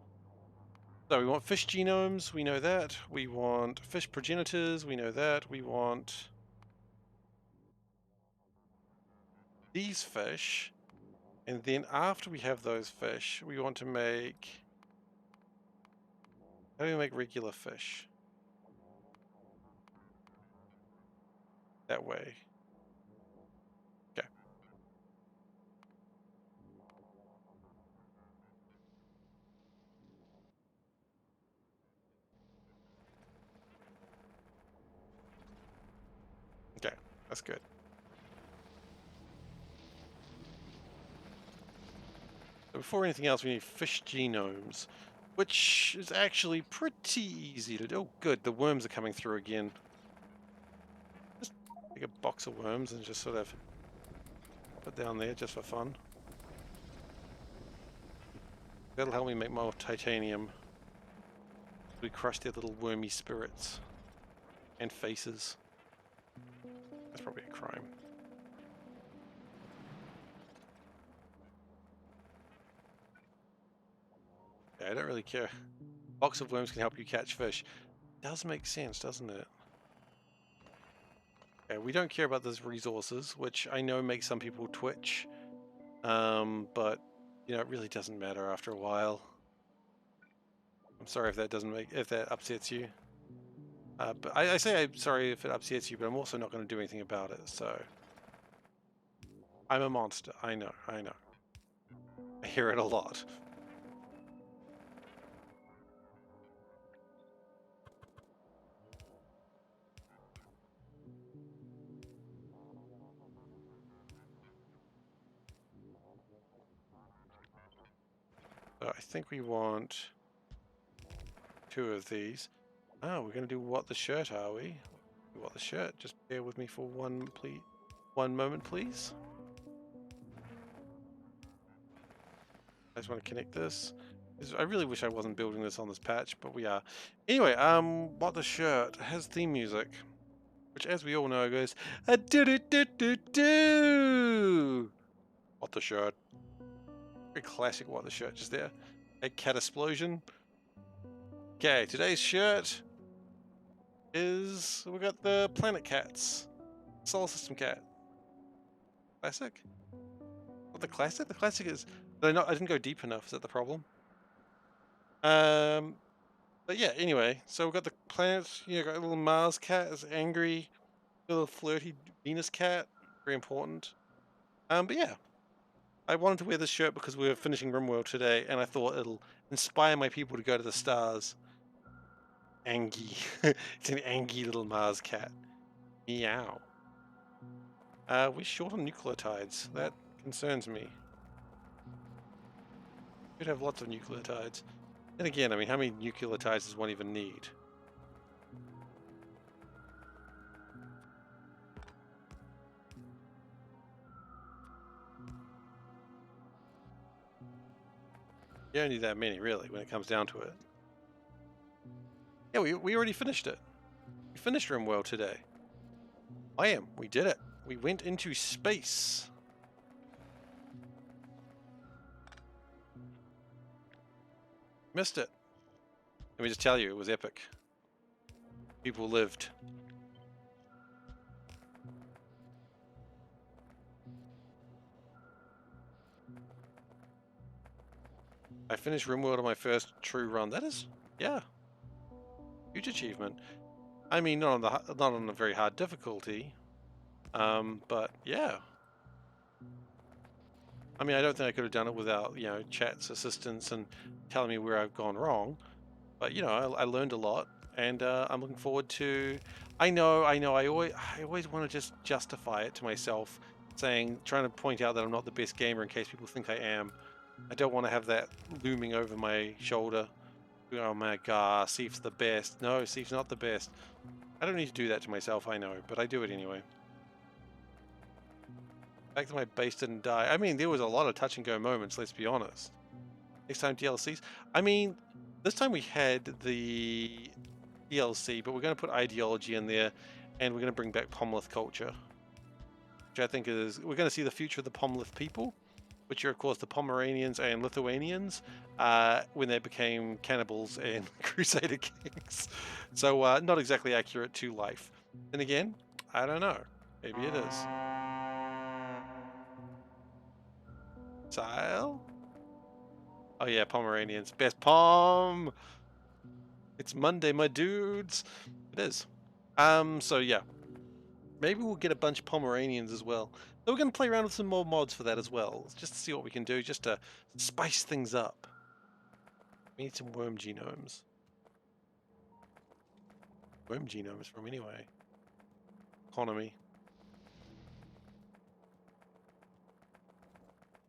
So we want fish genomes, we know that. We want fish progenitors, we know that. We want... these fish. And then after we have those fish, we want to make... how do we make regular fish? That way. Okay. Okay, that's good. So before anything else, we need fish genomes, which is actually pretty easy to do. Oh, good, the worms are coming through again. Just take a box of worms and just sort of put down there just for fun. That'll help me make more titanium. We crush their little wormy spirits and faces. That's probably a crime. Okay, I don't really care. Box of worms can help you catch fish. Does make sense, doesn't it? Okay, we don't care about those resources, which I know makes some people twitch. But you know, it really doesn't matter after a while. I'm sorry if that upsets you. But I say I'm sorry if it upsets you, but I'm also not going to do anything about it. So I'm a monster. I know. I know. I hear it a lot. So I think we want 2 of these. Oh, we're going to do what the shirt, are we? What the shirt? Just bear with me for one moment, please. I just want to connect this. I really wish I wasn't building this on this patch, but we are. Anyway, what the shirt has theme music, which, as we all know, goes do do do do do. What the shirt? Very classic. What the shirt? Just there. A cat explosion. Okay, today's shirt is we got the planet cats, solar system cat. Classic. What the classic? The classic is. I didn't go deep enough. Is that the problem? But yeah, anyway, so we've got the planets, you know, got a little Mars cat is angry, little flirty Venus cat, very important. But yeah, I wanted to wear this shirt because we were finishing RimWorld today, and I thought it'll inspire my people to go to the stars. Angie. It's an Angie little Mars cat. Meow. We're short on nucleotides. That concerns me. We'd have lots of nucleotides. And again, I mean, how many nucleotides does one even need? You don't need that many, really, when it comes down to it. Yeah, we already finished it. We finished RimWorld today. We did it. We went into space. Missed it. Let me just tell you, it was epic. People lived. I finished RimWorld on my first true run. That is, yeah, huge achievement. I mean, not on a very hard difficulty, but yeah. I mean, I don't think I could have done it without, you know, chat's assistance and telling me where I've gone wrong. But you know, I learned a lot, and I'm looking forward to. I know. I always want to just justify it to myself, trying to point out that I'm not the best gamer in case people think I am. I don't want to have that looming over my shoulder. Oh my god, Seif's the best. No, Seif's not the best. I don't need to do that to myself, I know, but I do it anyway. The fact that my base didn't die. I mean, there was a lot of touch and go moments, let's be honest. Next time DLCs. I mean, this time we had the DLC, but we're going to put ideology in there, and we're going to bring back Pomlith culture, which I think is we're going to see the future of the Pomlith people, which are of course the Pomeranians and Lithuanians, when they became cannibals and Crusader kings. So not exactly accurate to life. And again, I don't know. Maybe it is. Sile? Oh yeah, Pomeranians. Best Pom! It's Monday, my dudes. It is. So yeah. Maybe we'll get a bunch of Pomeranians as well. So we're going to play around with some more mods for that as well, just to see what we can do, just to spice things up. We need some worm genomes. Worm genomes from anyway. Economy.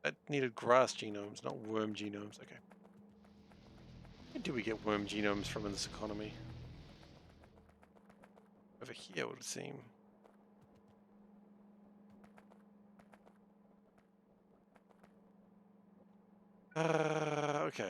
That needed grass genomes, not worm genomes. Okay. Where do we get worm genomes from in this economy? Over here, it would seem. Okay.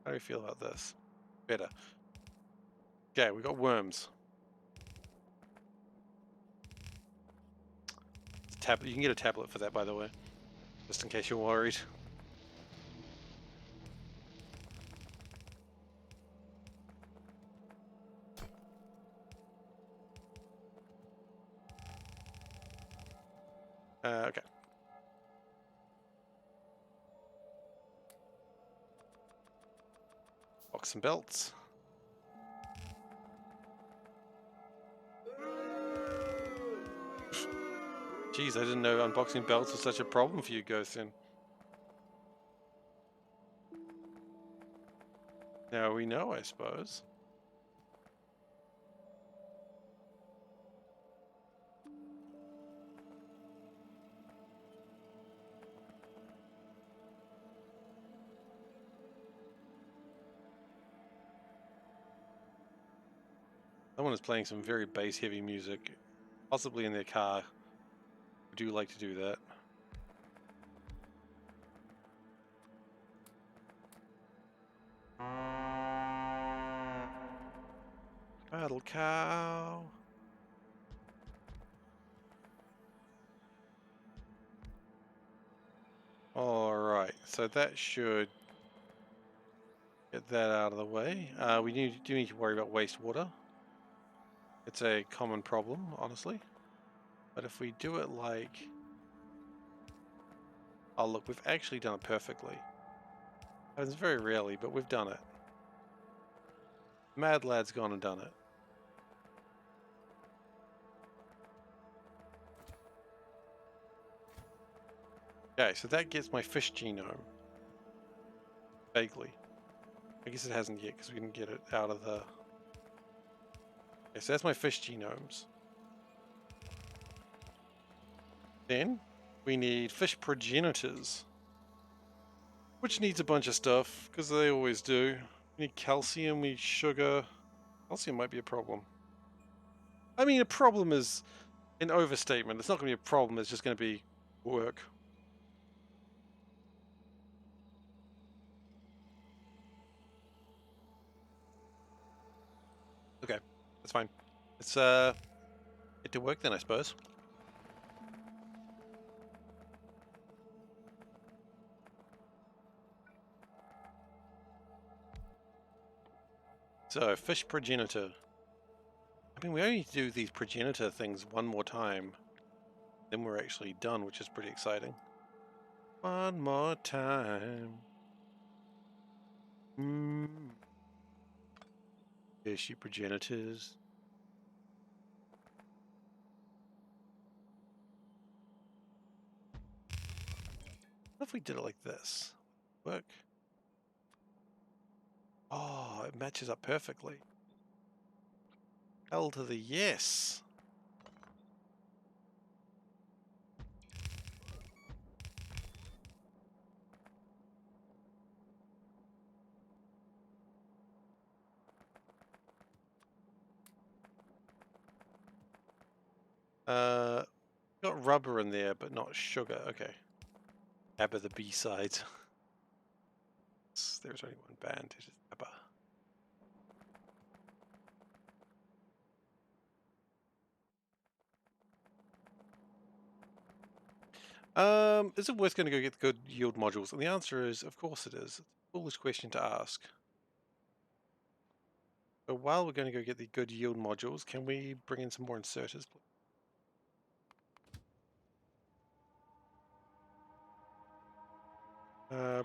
How do you feel about this? Better. Okay, we got worms. Tablet. You can get a tablet for that, by the way, just in case you're worried. Okay. Box and belts. Jeez, I didn't know unboxing belts was such a problem for you, Ghosten. Now we know, I suppose. Someone is playing some very bass-heavy music, possibly in their car. I do like to do that. Battle cow. Alright, so that should get that out of the way. We do need to worry about wastewater. It's a common problem, honestly. But if we do it like... Oh look, we've actually done it perfectly. Happens very rarely, but we've done it. Mad Lad's gone and done it. Okay, so that gets my fish genome. Vaguely. I guess it hasn't yet because we didn't get it out of the... Okay, so that's my fish genomes. Then we need fish progenitors. Which needs a bunch of stuff, because they always do. We need calcium, we need sugar. Calcium might be a problem. I mean, a problem is an overstatement. It's not going to be a problem, it's just going to be work. Okay, that's fine. Let's get to work then, I suppose. So, fish progenitor. I mean, we only need to do these progenitor things one more time. Then we're actually done, which is pretty exciting. One more time. Fishy progenitors. What if we did it like this? Work. Oh, it matches up perfectly. L to the yes. Got rubber in there, but not sugar. Okay. ABBA the B-side. There's only one band. It is ABBA. Is it worth going to go get the good yield modules? And the answer is, of course it is. It's a foolish question to ask. But while we're going to go get the good yield modules, can we bring in some more inserters, please?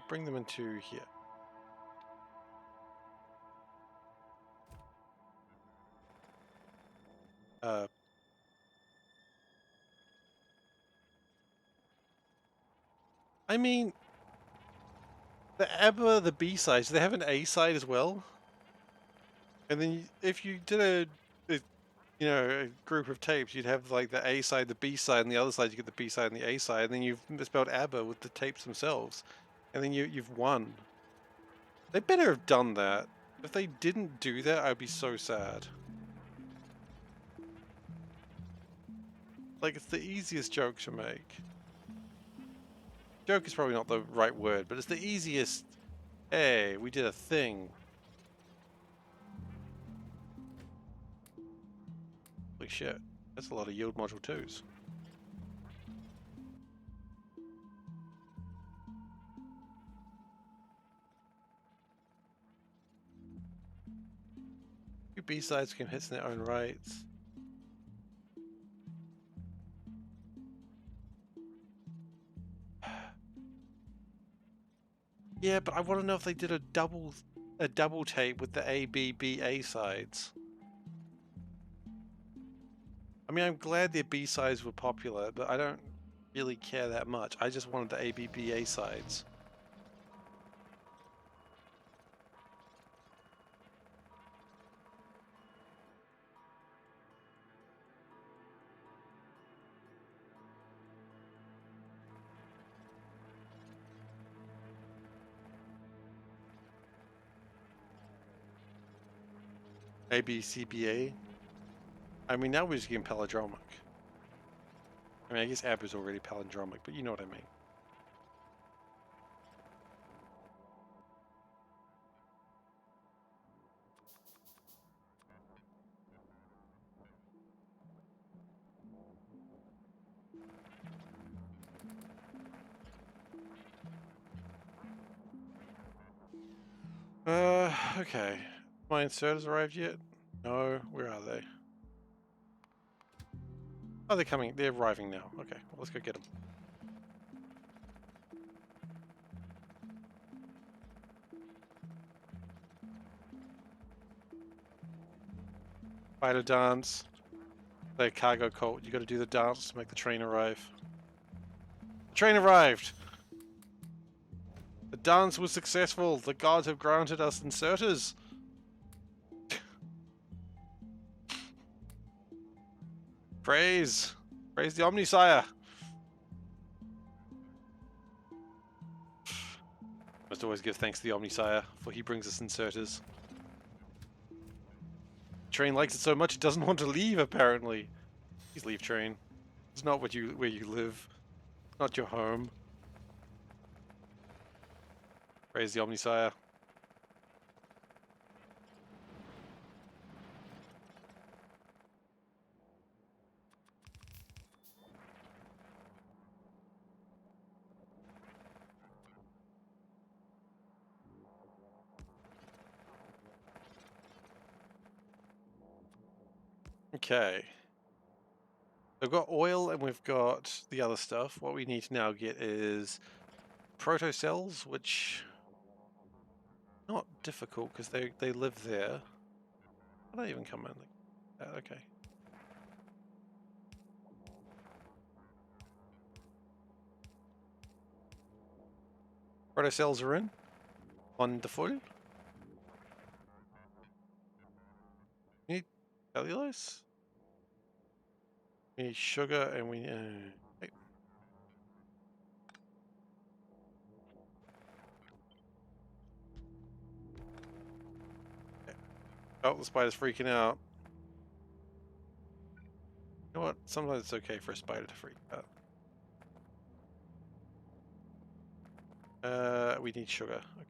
Bring them into here. I mean, the ABBA, the B-sides, do they have an A-side as well? And then if you did a group of tapes, you'd have like the A side, the B side, and the other side you get the B side and the A side, and then you've misspelled ABBA with the tapes themselves, and then you've won. They better have done that. If they didn't do that, I'd be so sad. Like, it's the easiest joke to make. Joke is probably not the right word, but it's the easiest Hey, we did a thing. Holy shit. That's a lot of yield module 2s. Two B-sides can hit in their own rights. Yeah, but I want to know if they did a double tape with the A, B, B, A sides. I mean, I'm glad their B sides were popular, but I don't really care that much. I just wanted the A, B, B, A sides. A, B, C, B, A. I mean, now we're just getting palindromic. I mean, I guess AB is already palindromic, but you know what I mean. Okay. My inserters arrived yet? No, where are they? Oh, they're coming. They're arriving now. Okay, well, let's go get them. Spider dance. Play a cargo cult. You gotta do the dance to make the train arrive. The train arrived! The dance was successful! The gods have granted us inserters! Praise! Praise the Omnisire! Must always give thanks to the Omnisire, for he brings us inserters. Train likes it so much it doesn't want to leave, apparently. Please leave, train. It's not where you live. Not your home. Praise the Omnisire. Okay. We've got oil and we've got the other stuff. What we need to now get is proto cells, which not difficult because they live there. How do they even come in? Like that? Okay. Proto cells are in. Wonderful. You need cellulose. We need sugar and we. Hey. Oh, the spider's freaking out. You know what? Sometimes it's okay for a spider to freak out. We need sugar. Okay.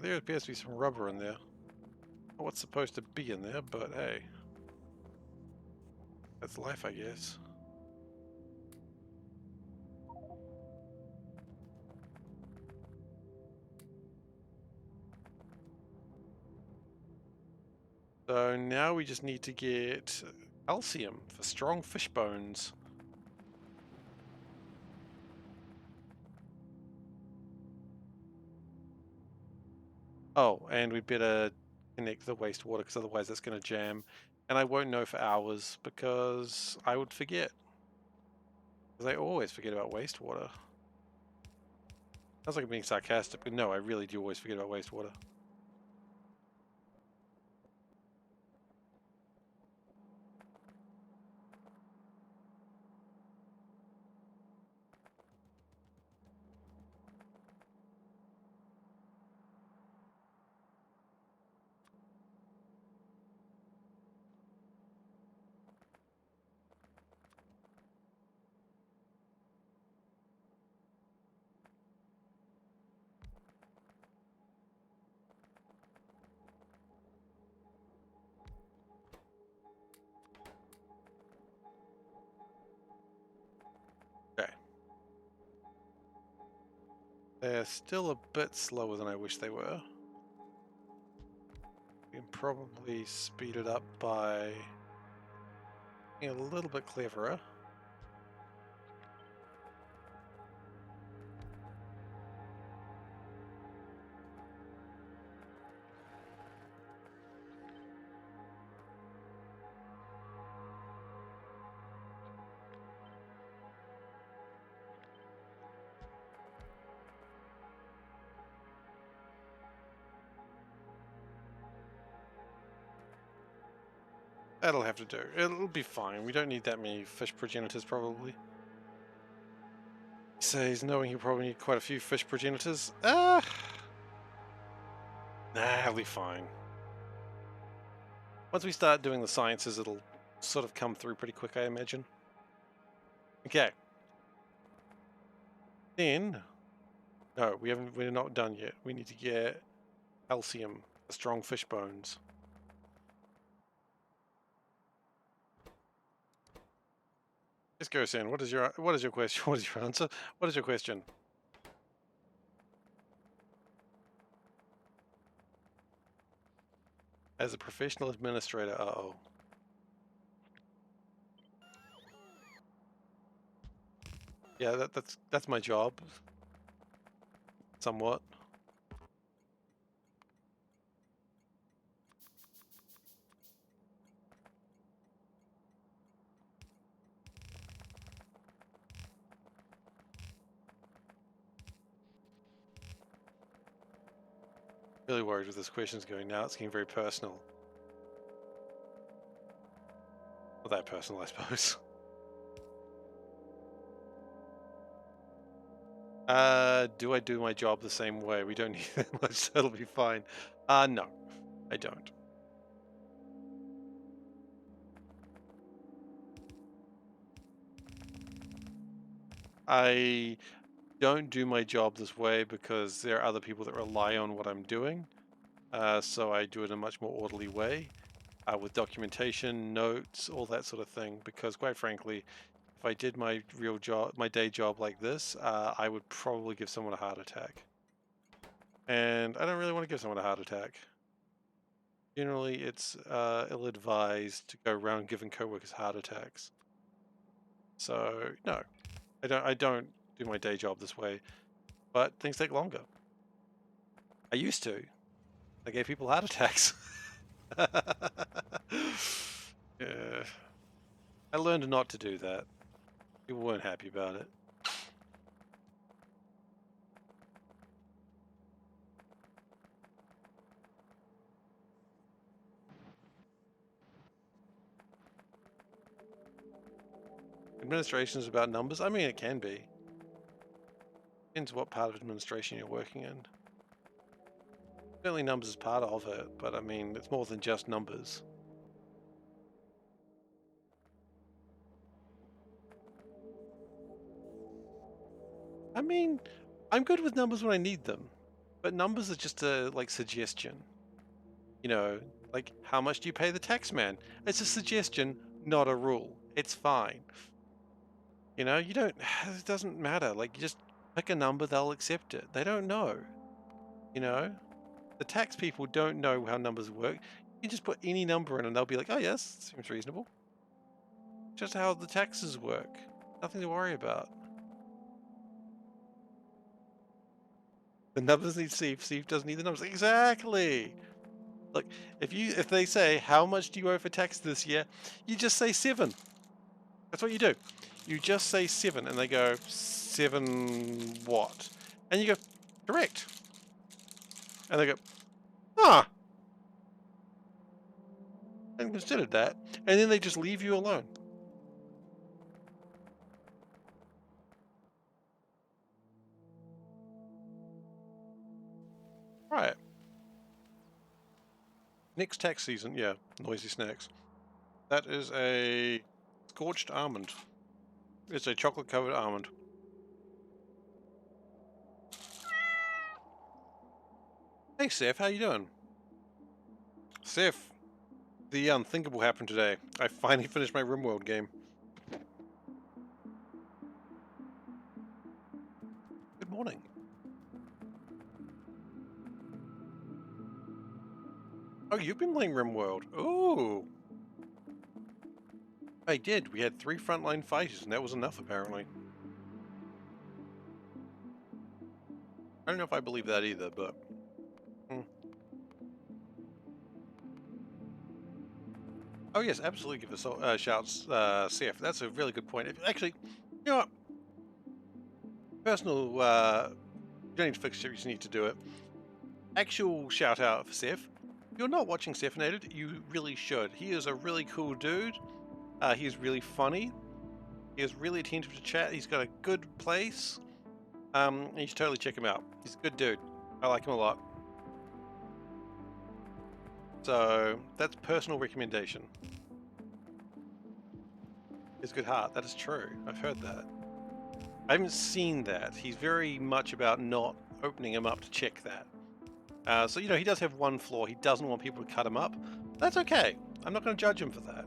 There appears to be some rubber in there. Not what's supposed to be in there, but hey. That's life, I guess. So now we just need to get calcium for strong fish bones. Oh, and we better connect the wastewater because otherwise that's going to jam. And I won't know for hours because I would forget. Because I always forget about wastewater. Sounds like I'm being sarcastic, but no, I really do always forget about wastewater. They're still a bit slower than I wish they were. We can probably speed it up by being a little bit cleverer. That'll have to do. It'll be fine. We don't need that many fish progenitors, probably. He says, knowing he'll probably need quite a few fish progenitors. Nah, it'll be fine. Once we start doing the sciences, it'll sort of come through pretty quick, I imagine. Okay. Then, no, we're not done yet. We need to get calcium, the strong fish bones. Let's go, Sen. What is your question? What is your answer? What is your question? As a professional administrator, uh-oh. Yeah, that's my job. Somewhat. Really worried where this question's going now. It's getting very personal. Not that personal, I suppose. Do I do my job the same way? We don't need that much, that'll be fine. No, I don't. I don't do my job this way because there are other people that rely on what I'm doing. So I do it in a much more orderly way, with documentation, notes, all that sort of thing. Because quite frankly, if I did my real job, my day job like this, I would probably give someone a heart attack. And I don't really want to give someone a heart attack. Generally, it's ill-advised to go around giving coworkers heart attacks. So no, I don't do my day job this way. But things take longer. I used to. I gave people heart attacks. Yeah. I learned not to do that. People weren't happy about it. Administration is about numbers? I mean, it can be. Depends what part of administration you're working in. Certainly numbers is part of it, but I mean, it's more than just numbers. I mean, I'm good with numbers when I need them, but numbers are just a, like, suggestion. You know, like, how much do you pay the tax man? It's a suggestion, not a rule. It's fine. You know, you don't, it doesn't matter. Like, you just pick a number, they'll accept it. They don't know. You know? The tax people don't know how numbers work. You just put any number in and they'll be like, oh yes, seems reasonable. Just how the taxes work. Nothing to worry about. The numbers need Steve. Steve doesn't need the numbers. Exactly. Look, if they say, how much do you owe for tax this year? You just say 7. That's what you do. You just say 7 and they go, 7 what? And you go, correct. And they go, ah, I hadn't considered that. And then they just leave you alone. Right. Next tax season, yeah, noisy snacks. That is a scorched almond. It's a chocolate covered almond. Hey Seth, how you doing? Seth, the unthinkable happened today. I finally finished my RimWorld game. Good morning. Oh, you've been playing RimWorld. Ooh. I did. We had 3 frontline fighters, and that was enough, apparently. I don't know if I believe that either, but... Hmm. Oh, yes, absolutely give us shouts, CF. That's a really good point. Actually, you know what? Personal, you don't need to fix it, you just need to do it. Actual shout out for Seth. If you're not watching Sethinated, you really should. He is a really cool dude. He is really funny. He is really attentive to chat. He's got a good place. You should totally check him out. He's a good dude. I like him a lot. So that's personal recommendation. His good heart. That is true. I've heard that. I haven't seen that. He's very much about not opening him up to check that. So, you know, he does have one flaw. He doesn't want people to cut him up. That's okay. I'm not going to judge him for that.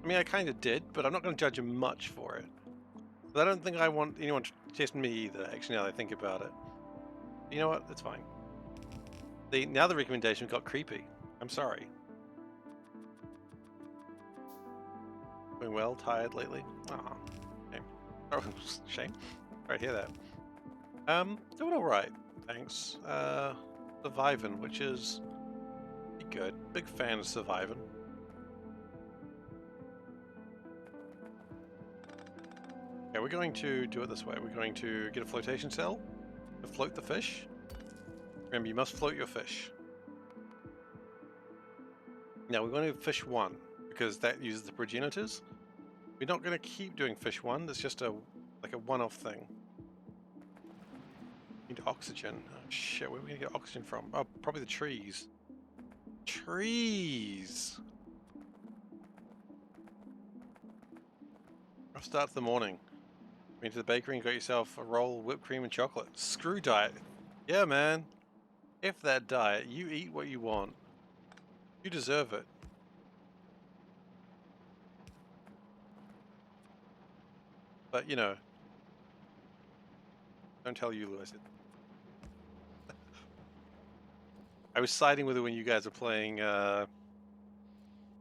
I mean, I kind of did, but I'm not going to judge him much for it. But I don't think I want anyone to test me either, actually, now that I think about it. You know what? It's fine. Now the recommendation got creepy. I'm sorry. Doing well, tired lately? Aw, shame. Oh, shame. Sorry to hear that. Doing alright, thanks. Surviving, which is pretty good. Big fan of surviving. Okay, we're going to do it this way. We're going to get a flotation cell to float the fish. Remember, you must float your fish. Now we're going to fish 1 because that uses the progenitors. We're not going to keep doing fish 1. That's just like a one-off thing. Need oxygen. Oh shit, where are we going to get oxygen from? Oh, probably the trees. Trees! Rough start to the morning. Went to the bakery and got yourself a roll of whipped cream and chocolate. Screw diet. Yeah, man. F that diet. You eat what you want. You deserve it. But, you know, don't tell you, Lewis. I was siding with it when you guys were playing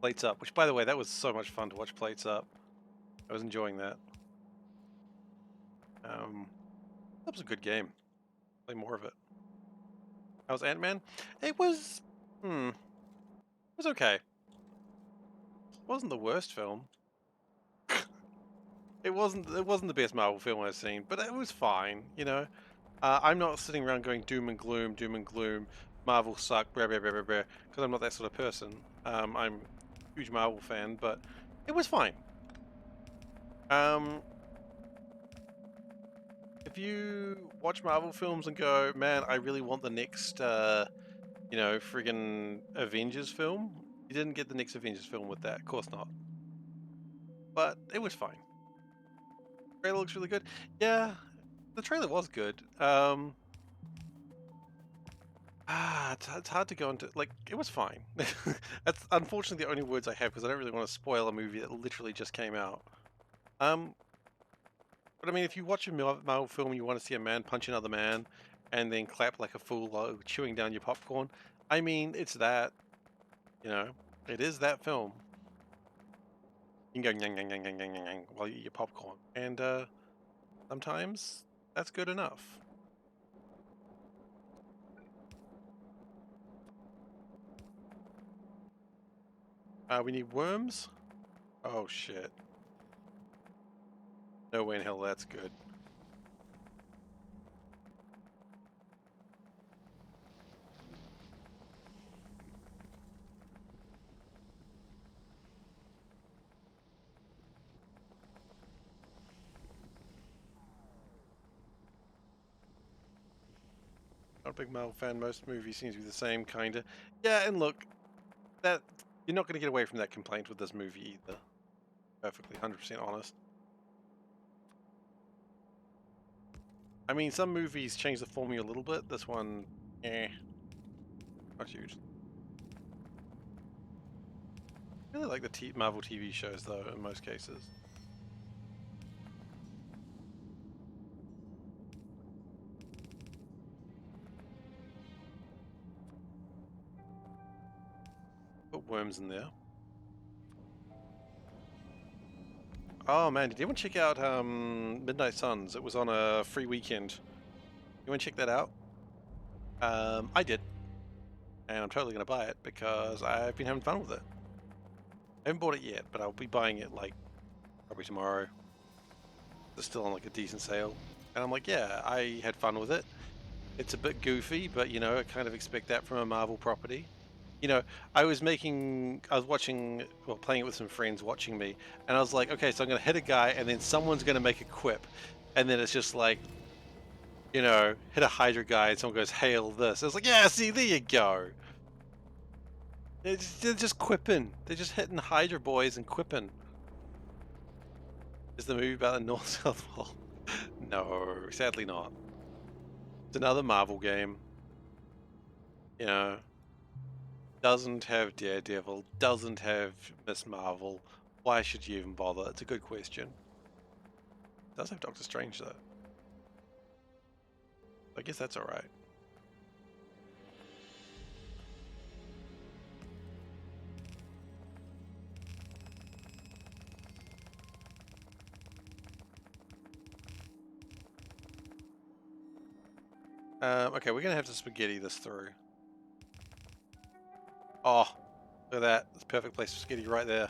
Plates Up, which, by the way, that was so much fun to watch Plates Up. I was enjoying that. That was a good game. Play more of it. How's Ant-Man? It was... it was okay. It wasn't the worst film. It wasn't the best Marvel film I've seen, but it was fine, you know? I'm not sitting around going doom and gloom, Marvel suck, blah, blah, blah, blah, blah, because I'm not that sort of person. I'm a huge Marvel fan, but it was fine. If you watch Marvel films and go, man, I really want the next, you know, friggin' Avengers film, you didn't get the next Avengers film with that, of course not. But it was fine. The trailer looks really good. Yeah, the trailer was good. It's hard to go into, like, it was fine. That's unfortunately the only words I have because I don't really want to spoil a movie that literally just came out. But I mean, if you watch a Marvel film and you want to see a man punch another man and then clap like a fool while chewing down your popcorn, I mean, it's that, you know, it is that film. You can go yang yang yang yang yang yang yang while you eat your popcorn, and sometimes that's good enough. We need worms. Oh shit. No way in hell that's good. Not a big Marvel fan. Most movies seem to be the same, kinda. Yeah, and look, that you're not going to get away from that complaint with this movie either. Perfectly, 100% honest. I mean, some movies change the formula a little bit. This one, not huge. I really like the Marvel TV shows, though, in most cases. worms in there. Oh man, did anyone check out Midnight Suns? It was on a free weekend. You want to check that out? I did, and I'm totally gonna buy it because I've been having fun with it. I haven't bought it yet, but I'll be buying it like probably tomorrow. It's still on like a decent sale, and I'm like, yeah, I had fun with it. It's a bit goofy, but you know, I kind of expect that from a Marvel property. You know, I was watching, well, playing it with some friends watching me, and I was like, okay, so I'm gonna hit a guy, and then someone's gonna make a quip, and then it's just like, you know, hit a Hydra guy, and someone goes, hail this. I was like, yeah, see, there you go. They're just quipping. They're just hitting Hydra boys and quipping. Is the movie about the North-South Wall? No, sadly not. It's another Marvel game. You know, doesn't have Daredevil, doesn't have Miss Marvel. Why should you even bother? It's a good question. It does have Doctor Strange though. I guess that's alright. Okay, we're gonna have to spaghetti this through. Oh, look at that. That's a perfect place for spaghetti right there.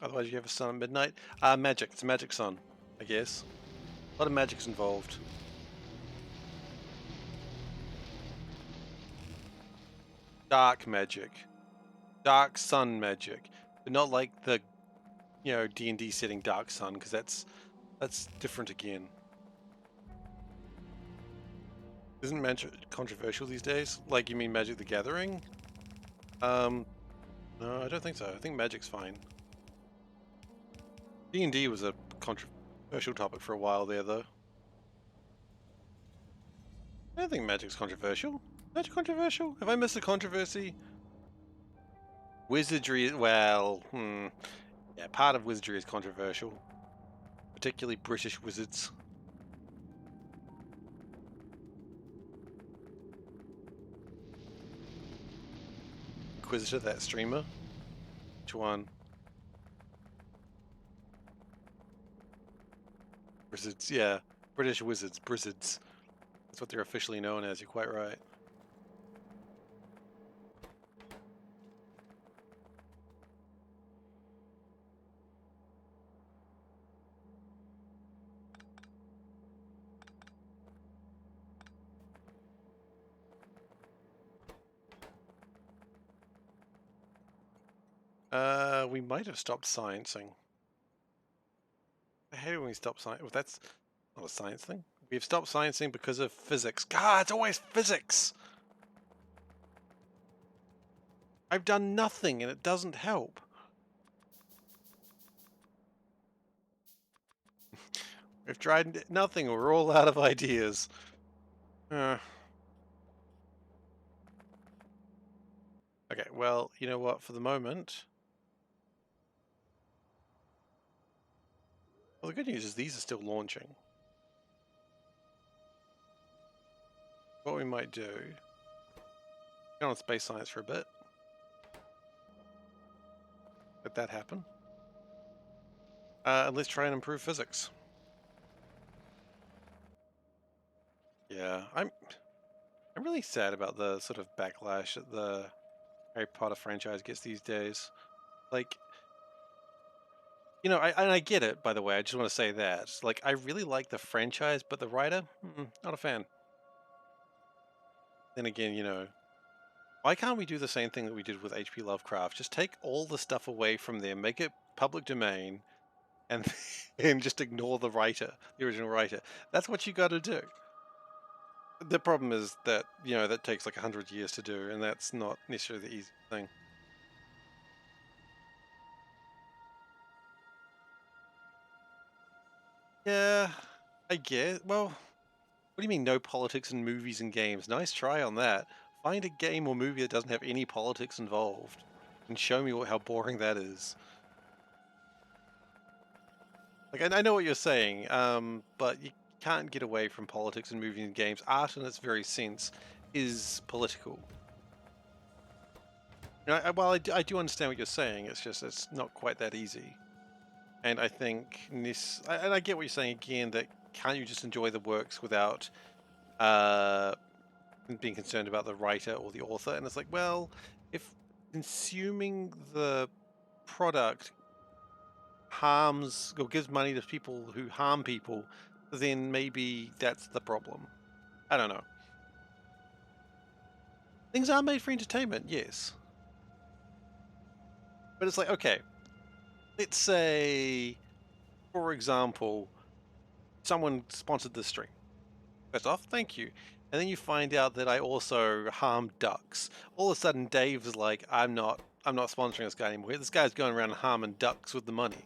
Otherwise you have a sun at midnight. Magic. It's a magic sun, I guess. A lot of magic's involved. Dark magic. Dark sun magic. But not like the, you know, D&D setting Dark Sun, because that's different again. Isn't magic controversial these days? Like, you mean Magic the Gathering? No, I don't think so. I think Magic's fine. D&D was a controversial topic for a while there, though. I don't think Magic's controversial. Magic controversial? Have I missed a controversy? Wizardry, well, yeah, part of wizardry is controversial. Particularly British wizards. Inquisitor, that streamer? Which one? Wizards, yeah. British wizards, Brizzards. That's what they're officially known as, you're quite right. We might have stopped sciencing. I hate it when we stop science. Well, that's not a science thing. We've stopped sciencing because of physics. God, it's always physics! I've done nothing and it doesn't help. We've tried nothing, we're all out of ideas. Okay, well, you know what, for the moment... Well, the good news is these are still launching. What we might do... Go on space science for a bit. Let that happen. And let's try and improve physics. Yeah, I'm really sad about the sort of backlash that the Harry Potter franchise gets these days. Like, you know, I get it, by the way, I just want to say that. Like, I really like the franchise, but the writer, not a fan. Then again, you know, why can't we do the same thing that we did with H.P. Lovecraft? Just take all the stuff away from there, make it public domain, and, and just ignore the writer, the original writer. That's what you got to do. The problem is that, you know, that takes like 100 years to do, and that's not necessarily the easy thing. Yeah, I guess. Well, what do you mean no politics in movies and games? Nice try on that. Find a game or movie that doesn't have any politics involved and show me how boring that is. Like, I know what you're saying, but you can't get away from politics in movies and games. Art in its very sense is political. Well, I do understand what you're saying. It's just it's not quite that easy. And I think this, and I get what you're saying again. That can't you just enjoy the works without uh, being concerned about the writer or the author? And it's like, well, if consuming the product harms or gives money to people who harm people, then maybe that's the problem. I don't know. Things are made for entertainment, yes. But it's like, okay, let's say, for example, someone sponsored this stream. First off, thank you. And then you find out that I also harm ducks. All of a sudden, Dave's like, I'm not sponsoring this guy anymore. This guy's going around harming ducks with the money.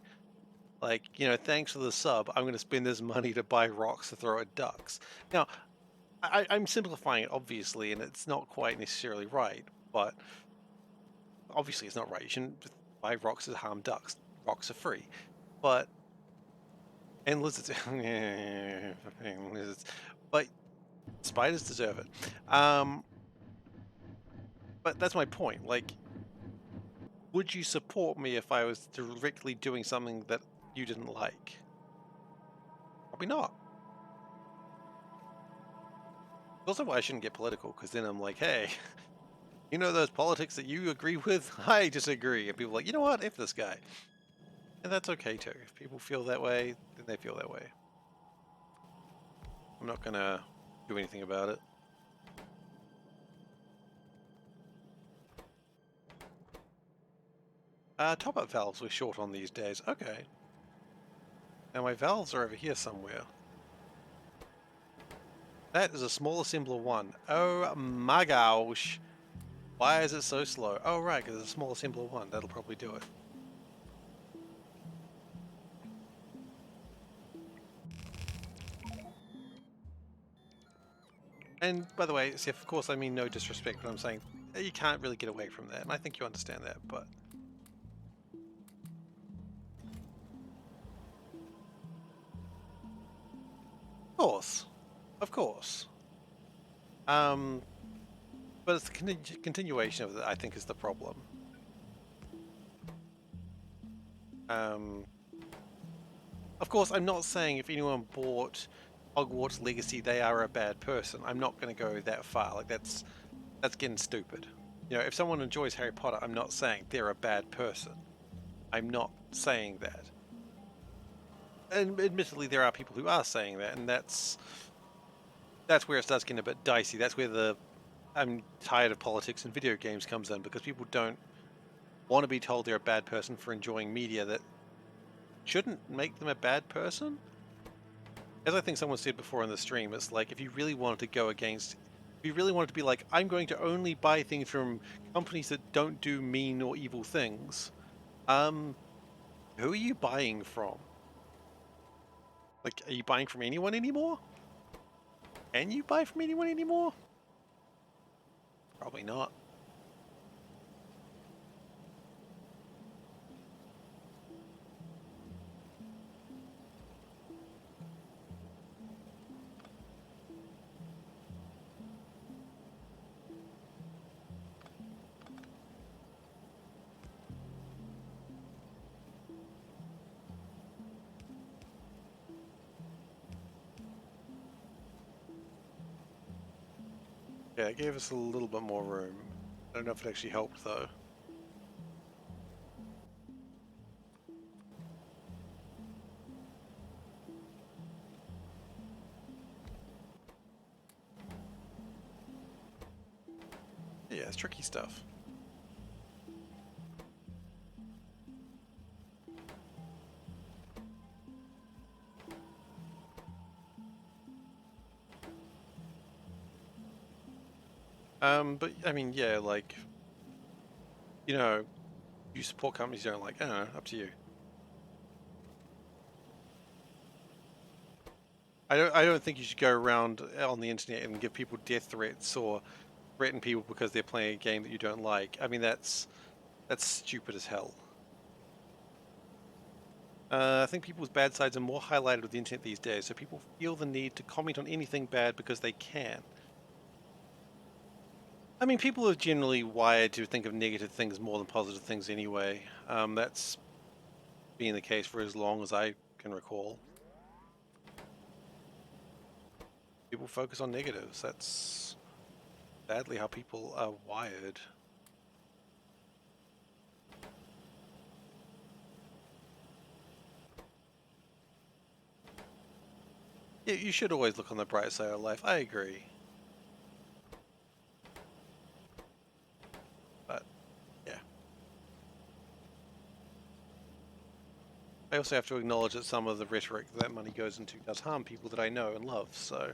Like, thanks for the sub. I'm going to spend this money to buy rocks to throw at ducks. Now, I'm simplifying it, obviously, and it's not quite necessarily right, but obviously it's not right. You shouldn't buy rocks to harm ducks. Rocks are free. But, and lizards, lizards, but spiders deserve it. But that's my point. Like, would you support me if I was directly doing something that you didn't like? Probably not. Also why I shouldn't get political, because then I'm like, hey, you know those politics that you agree with? I disagree. And people are like, you know what? F this guy. And that's okay too. If people feel that way, then they feel that way. I'm not gonna do anything about it. Top-up valves we're short on these days. Okay. Now my valves are over here somewhere. That is a small assembler 1. Oh my gosh. Why is it so slow? Oh right, because it's a small assembler 1. That'll probably do it. And by the way, see, of course I mean no disrespect, but I'm saying you can't really get away from that, and I think you understand that, but... Of course. Of course. But it's the continuation of that, I think, is the problem. Of course, I'm not saying if anyone bought Hogwarts Legacy, they are a bad person. I'm not going to go that far. Like, that's getting stupid. If someone enjoys Harry Potter, I'm not saying they're a bad person. I'm not saying that. And admittedly, there are people who are saying that, and that's where it starts getting a bit dicey. That's where the I'm tired of politics and video games comes in, because people don't want to be told they're a bad person for enjoying media that shouldn't make them a bad person. As I think someone said before in the stream, it's like if you really wanted to go against, if you really wanted to be like, I'm going to only buy things from companies that don't do mean or evil things, who are you buying from? Like, are you buying from anyone anymore? Can you buy from anyone anymore? Probably not. Yeah, it gave us a little bit more room. I don't know if it actually helped, though. Yeah, it's tricky stuff. But, I mean, yeah, like, you support companies you don't like, I don't know, up to you. I don't think you should go around on the internet and give people death threats or threaten people because they're playing a game that you don't like. I mean, that's stupid as hell. I think people's bad sides are more highlighted with the internet these days, so people feel the need to comment on anything bad because they can. I mean, people are generally wired to think of negative things more than positive things anyway. That's been the case for as long as I can recall. People focus on negatives. That's sadly how people are wired. Yeah, you should always look on the bright side of life. I agree. But, yeah. I also have to acknowledge that some of the rhetoric that money goes into does harm people that I know and love, so...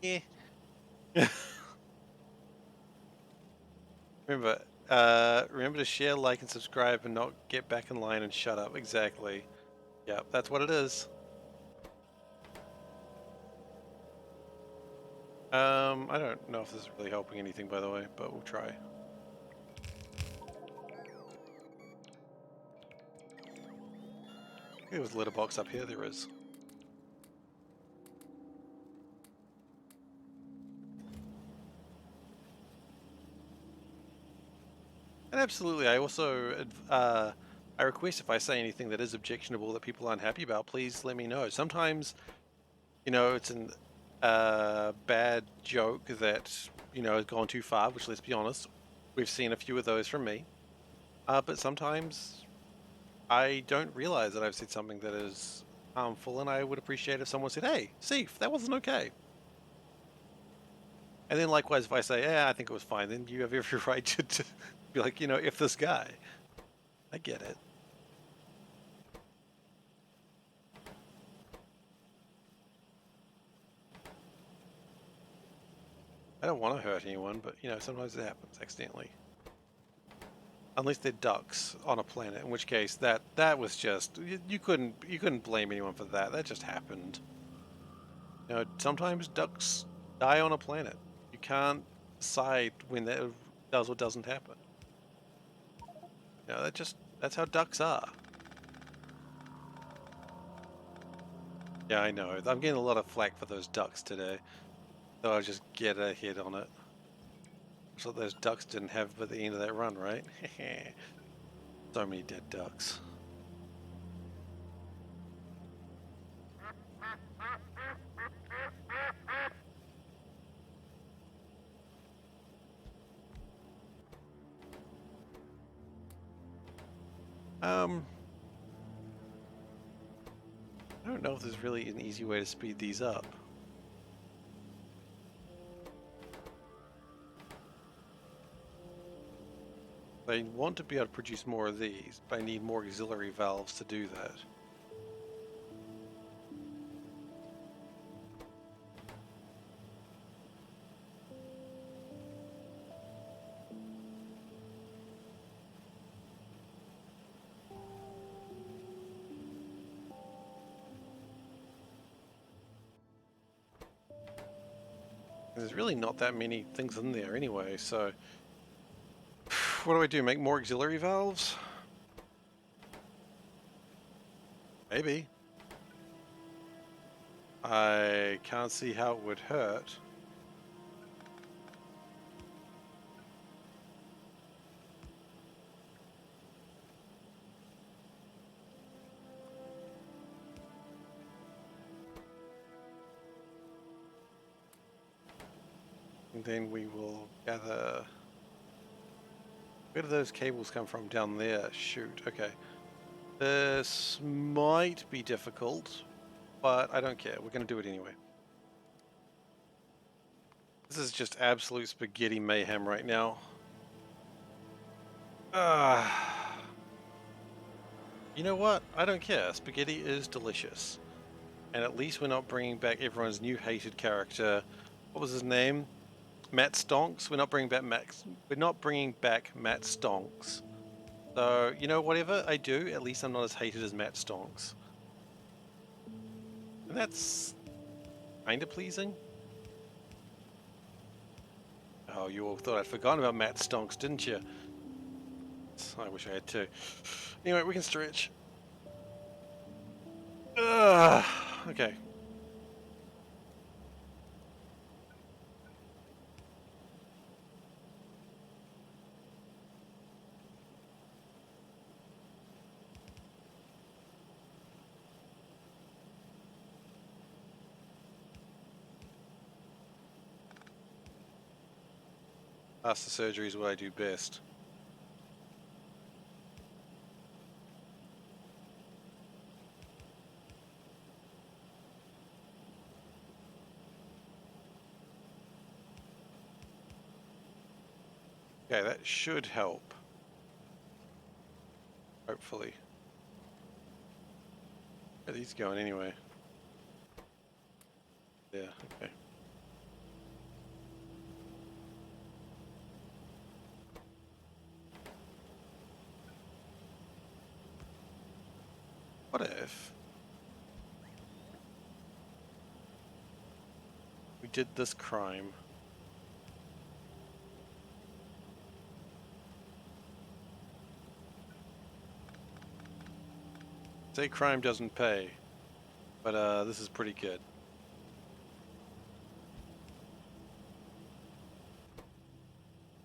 yeah. Remember to share, like, and subscribe and not get back in line and shut up. Exactly. Yep, that's what it is. I don't know if this is really helping anything, by the way, but we'll try. There was a litter box up here, there is. And absolutely, I also, I request if I say anything that is objectionable that people aren't happy about, please let me know. Sometimes, you know, it's an bad joke that, you know, has gone too far, which, let's be honest, we've seen a few of those from me. But sometimes I don't realize that I've said something that is harmful, and I would appreciate if someone said, hey, Seif, that wasn't okay. And then likewise, if I say, yeah, I think it was fine, then you have every right to be like, you know, if this guy. I get it. I don't want to hurt anyone, but, you know, sometimes it happens accidentally. Unless they're ducks on a planet, in which case that was just, you couldn't blame anyone for that. That just happened. You know, sometimes ducks die on a planet. You can't decide when that does or doesn't happen. You know, that's how ducks are. Yeah, I know. I'm getting a lot of flack for those ducks today. So I'll just get a hit on it. That's what those ducks didn't have at the end of that run, right? So many dead ducks. I don't know if there's really an easy way to speed these up. I want to be able to produce more of these, but I need more auxiliary valves to do that. There's really not that many things in there anyway, so... what do? Make more auxiliary valves? Maybe. I can't see how it would hurt. And then we will gather... where do those cables come from? Down there. Shoot, okay. This might be difficult, but I don't care. We're going to do it anyway. This is just absolute spaghetti mayhem right now. You know what? I don't care. Spaghetti is delicious. And at least we're not bringing back everyone's new hated character. What was his name? Matt Stonks? We're not bringing back Matt Stonks. So, you know, whatever I do, at least I'm not as hated as Matt Stonks. And that's kind of pleasing. Oh, you all thought I'd forgotten about Matt Stonks, didn't you? I wish I had too. Anyway, we can stretch. Okay. Plastic surgery is what I do best. Okay, that should help. Hopefully. Where are these going anyway? Yeah, okay. What if we did this crime? Say crime doesn't pay, but this is pretty good.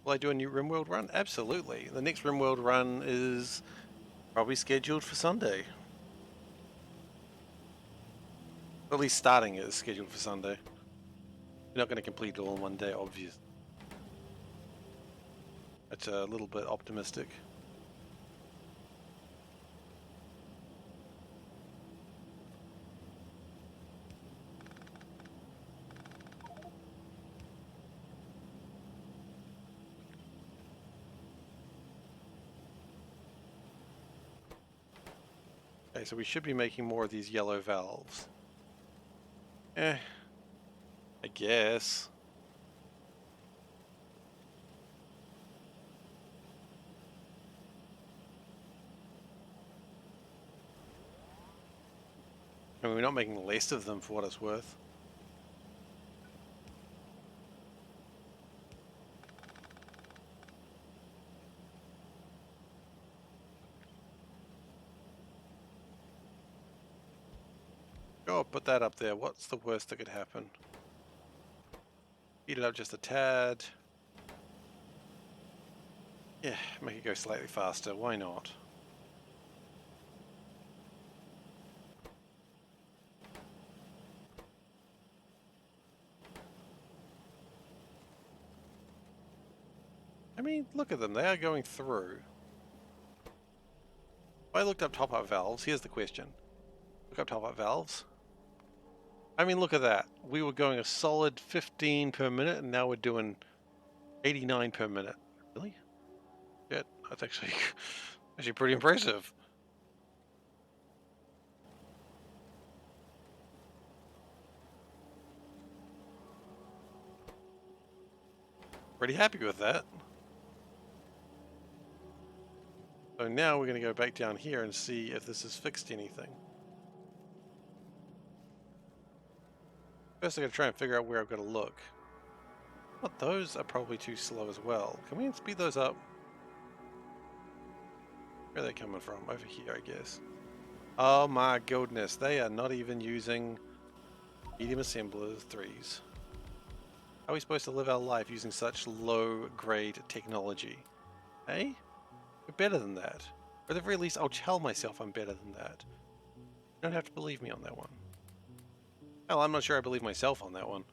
Will I do a new RimWorld run? Absolutely. The next RimWorld run is probably scheduled for Sunday. At least starting is scheduled for Sunday. You're not going to complete it all in one day, obviously. That's a little bit optimistic. Okay, so we should be making more of these yellow valves. I guess. I mean, we're not making less of them for what it's worth. Go put that up there. What's the worst that could happen? Speed it up just a tad. Yeah, make it go slightly faster. Why not? I mean, look at them. They are going through. I looked up top-up valves. Here's the question. Look up top-up valves. I mean, look at that. We were going a solid 15 per minute, and now we're doing 89 per minute. Really? Shit, that's actually actually pretty impressive. Pretty happy with that. So now we're going to go back down here and see if this has fixed anything. First I got to try and figure out where I've got to look. But those are probably too slow as well. Can we speed those up? Where are they coming from? Over here, I guess. Oh my goodness, they are not even using medium assemblers 3s. How are we supposed to live our life using such low-grade technology? Hey? We're better than that. Or at the very least, I'll tell myself I'm better than that. You don't have to believe me on that one. Hell, I'm not sure I believe myself on that one.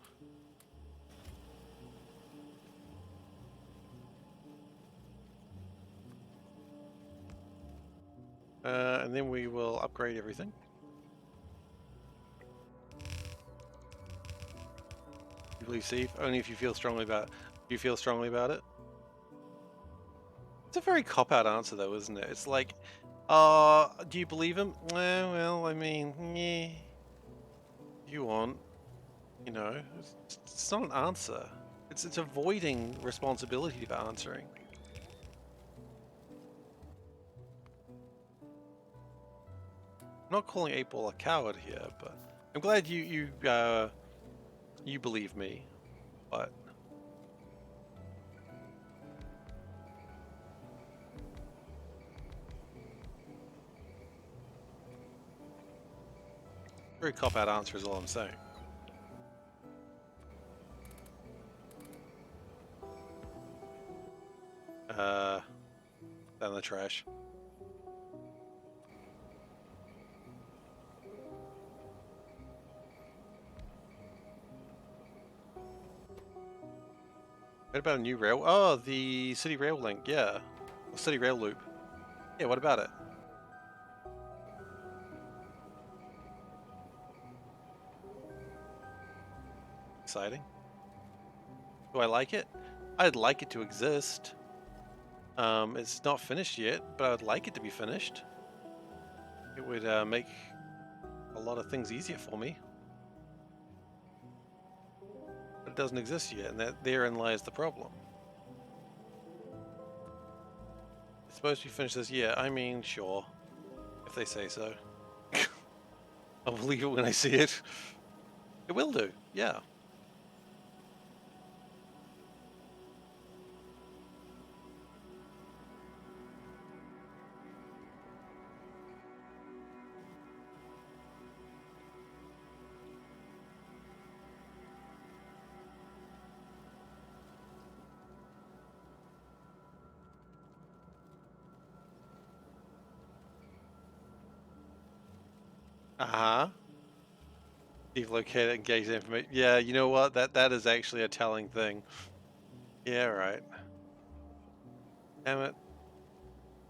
And then we will upgrade everything. You believe Steve? Only if you feel strongly about it. Do you feel strongly about it? It's a very cop-out answer though, isn't it? It's like, do you believe him? Well, I mean, yeah. You want, you know, it's not an answer. It's avoiding responsibility for answering. I'm not calling 8-Ball a coward here, but I'm glad you believe me, but very cop-out answer is all I'm saying. Down the trash. What about a new rail? Oh, the city rail link, yeah. Or city rail loop. Yeah, what about it? Exciting. Do I like it? I'd like it to exist. It's not finished yet, but I'd like it to be finished. It would make a lot of things easier for me. But it doesn't exist yet, and therein lies the problem. It's supposed to be finished this year. I mean, sure. If they say so. I'll believe it when I see it. It will do, yeah. Uh-huh. Locate it and gauge the information. Yeah, you know what? That is actually a telling thing. Yeah, right. Damn it.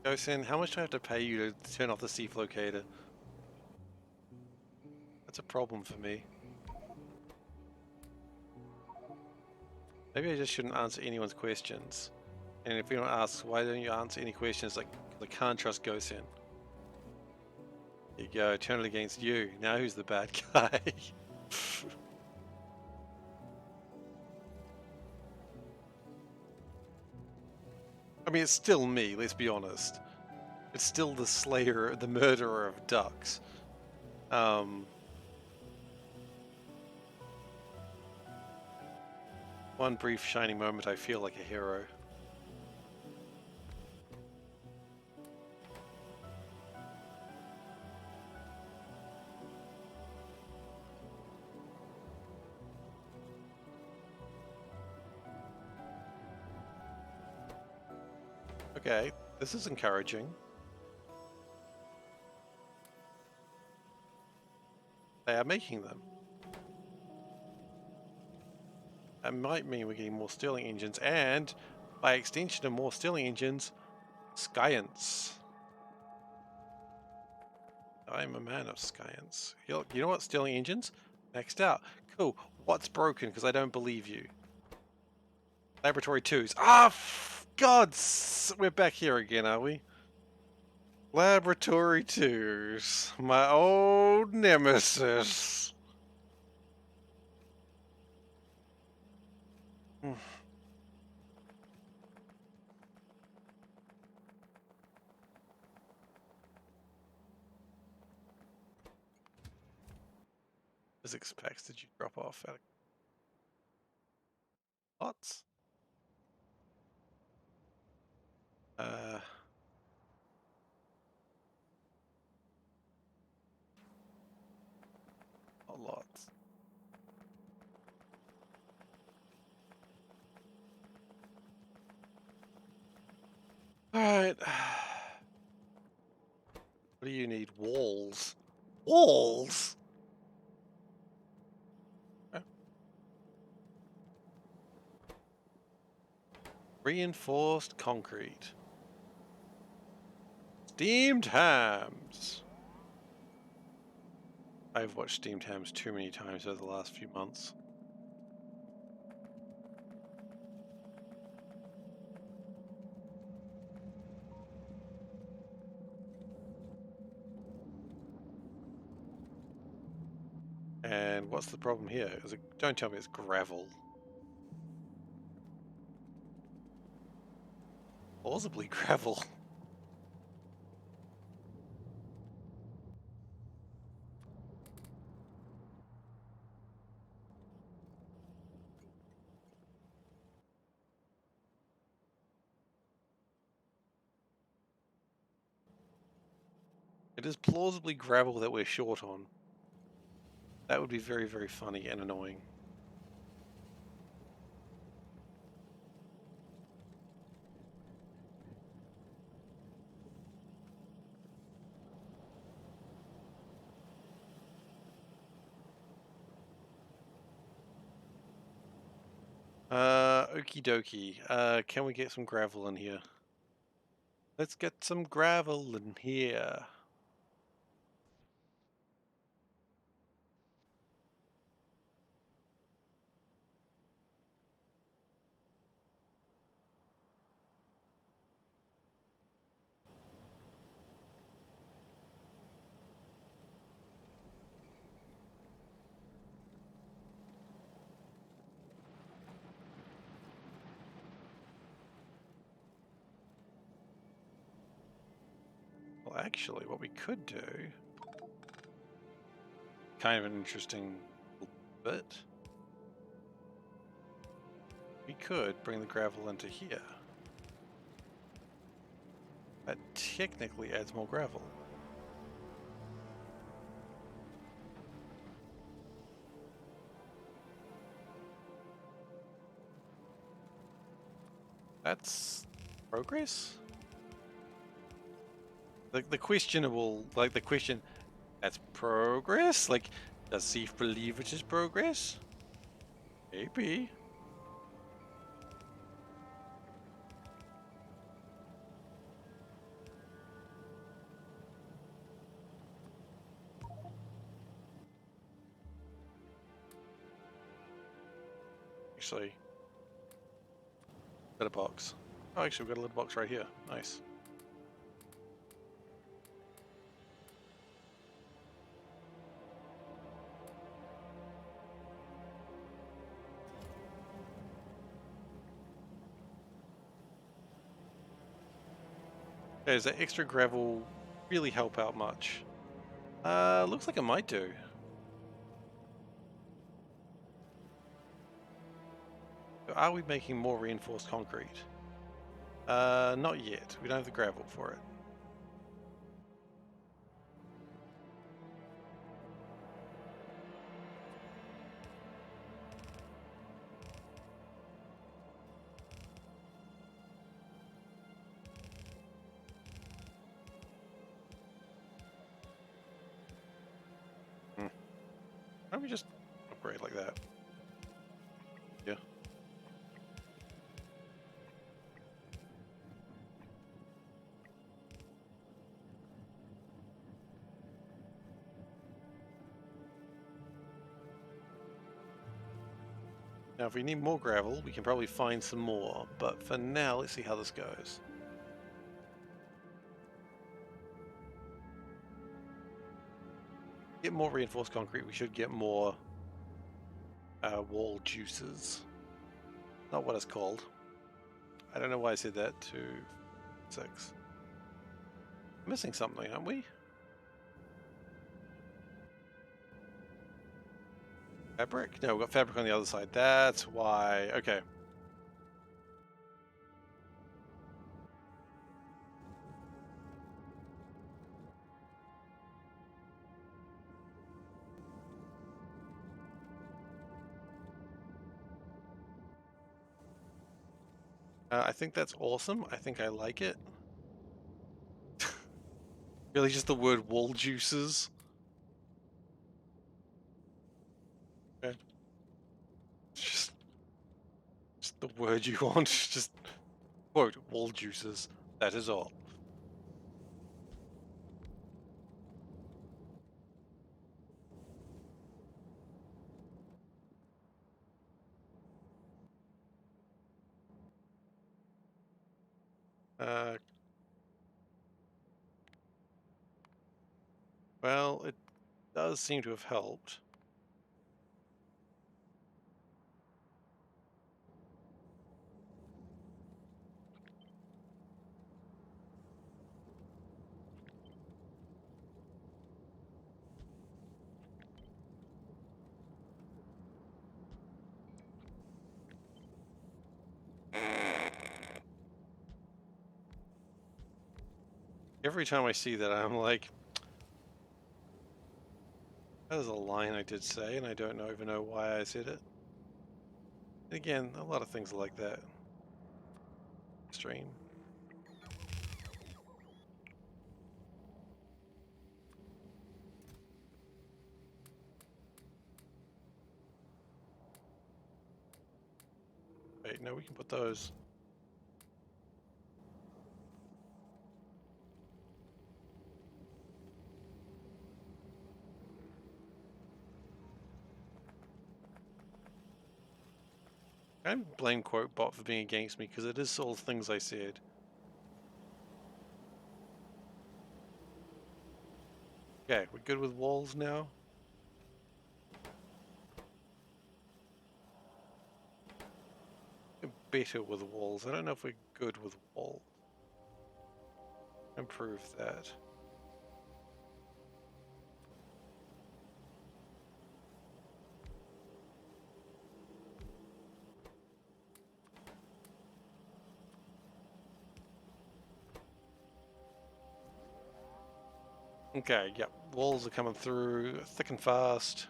Gosin, how much do I have to pay you to turn off the thief locator? That's a problem for me. Maybe I just shouldn't answer anyone's questions. And if anyone asks, why don't you answer any questions, like, I can't trust Gosin. Here you go, turn it against you. Now who's the bad guy? I mean, it's still me, let's be honest. It's still the slayer, the murderer of ducks. One brief shining moment, I feel like a hero. Okay, this is encouraging. They are making them. That might mean we're getting more Stirling engines, and by extension of more Stirling engines, Science. I'm a man of science. You know what? Stirling engines? Maxed out. Cool. What's broken? Because I don't believe you. Laboratory 2s. Ah, gods! We're back here again, are we? Laboratory 2s. My old nemesis. Physics packs did you drop off at lots? Uh, not lots. Alright. What do you need? Walls. Walls? Reinforced concrete. Steamed hams. I've watched steamed hams too many times over the last few months. And what's the problem here? Don't tell me it's gravel. Plausibly gravel. It is plausibly gravel that we're short on. That would be very, very funny and annoying. Okie dokie. Can we get some gravel in here? Let's get some gravel in here. Well, actually, what we could do, kind of an interesting bit, we could bring the gravel into here. That technically adds more gravel. That's progress? The questionable, like the question, that's progress? Like, does Seif believe it is progress? Maybe. Actually, litter box. Oh, actually, we've got a litter box right here. Nice. Okay, does that extra gravel really help out much? Looks like it might do. Are we making more reinforced concrete? Not yet. We don't have the gravel for it. Why don't we just upgrade like that? Yeah. Now, if we need more gravel, we can probably find some more. But for now, let's see how this goes. Get more reinforced concrete, we should get more wall juices. Not what it's called. I don't know why I said that. 2, 6. Missing something, aren't we? Fabric? No, we've got fabric on the other side. That's why. Okay. I think that's awesome. I think I like it. Really, just the word wall juices. Okay. Just the word you want. Just quote wall juices. That is all. Uh, well, it does seem to have helped. Every time I see that, I'm like, that is a line I did say, and I don't even know why I said it. Again, a lot of things are like that. Extreme. Wait. Wait, no, we can put those. I blame QuoteBot for being against me because it is all things I said. Okay, we're good with walls now. We're better with walls. I don't know if we're good with walls. Improve that. Okay, yep. Walls are coming through thick and fast.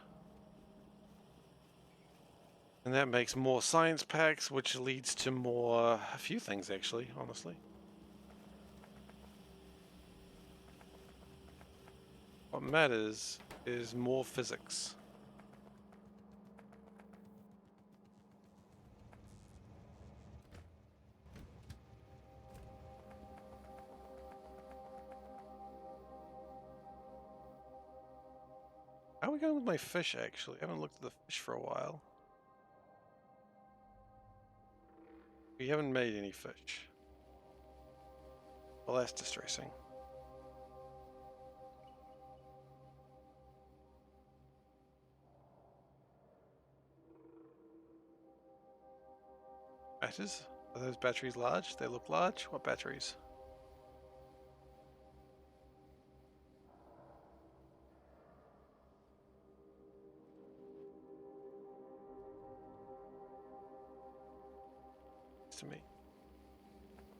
And that makes more science packs, which leads to more... a few things, actually, honestly. What matters is more physics. How are we going with my fish, actually? I haven't looked at the fish for a while. We haven't made any fish. Well, that's distressing. Batteries? Are those batteries large? They look large? What batteries? To me.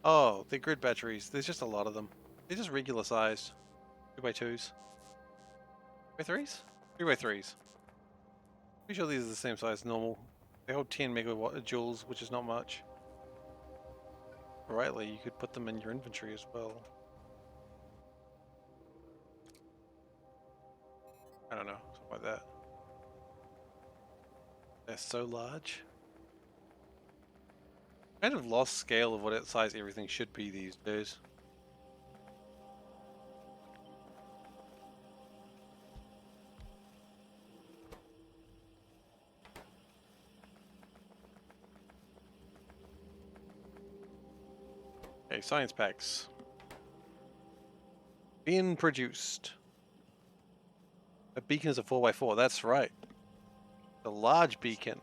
Oh, they're grid batteries. There's just a lot of them. They're just regular sized. 2x2s. 2x3s? 3x3s. Pretty sure these are the same size as normal. They hold 10 megawatt joules, which is not much. Rightly, you could put them in your inventory as well. I don't know, something like that. They're so large. Kind of lost scale of what size everything should be these days. Okay, science packs. Being produced. A beacon is a 4x4, that's right. A large beacon.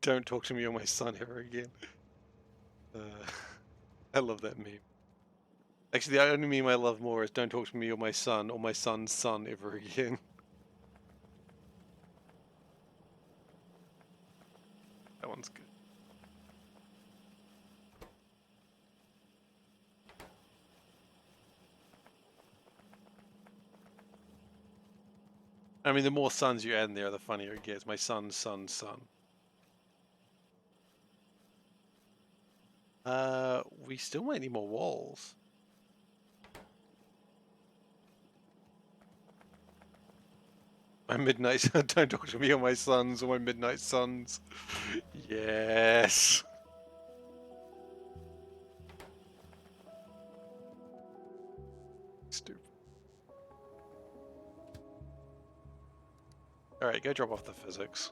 Don't talk to me or my son ever again. I love that meme. Actually, the only meme I love more is don't talk to me or my son's son ever again. That one's good. I mean, the more sons you add in there, the funnier it gets. My son's son's son. We still might need more walls. My midnight don't talk to me or my sons or my midnight sons. Yes. Stupid. Alright, go drop off the physics.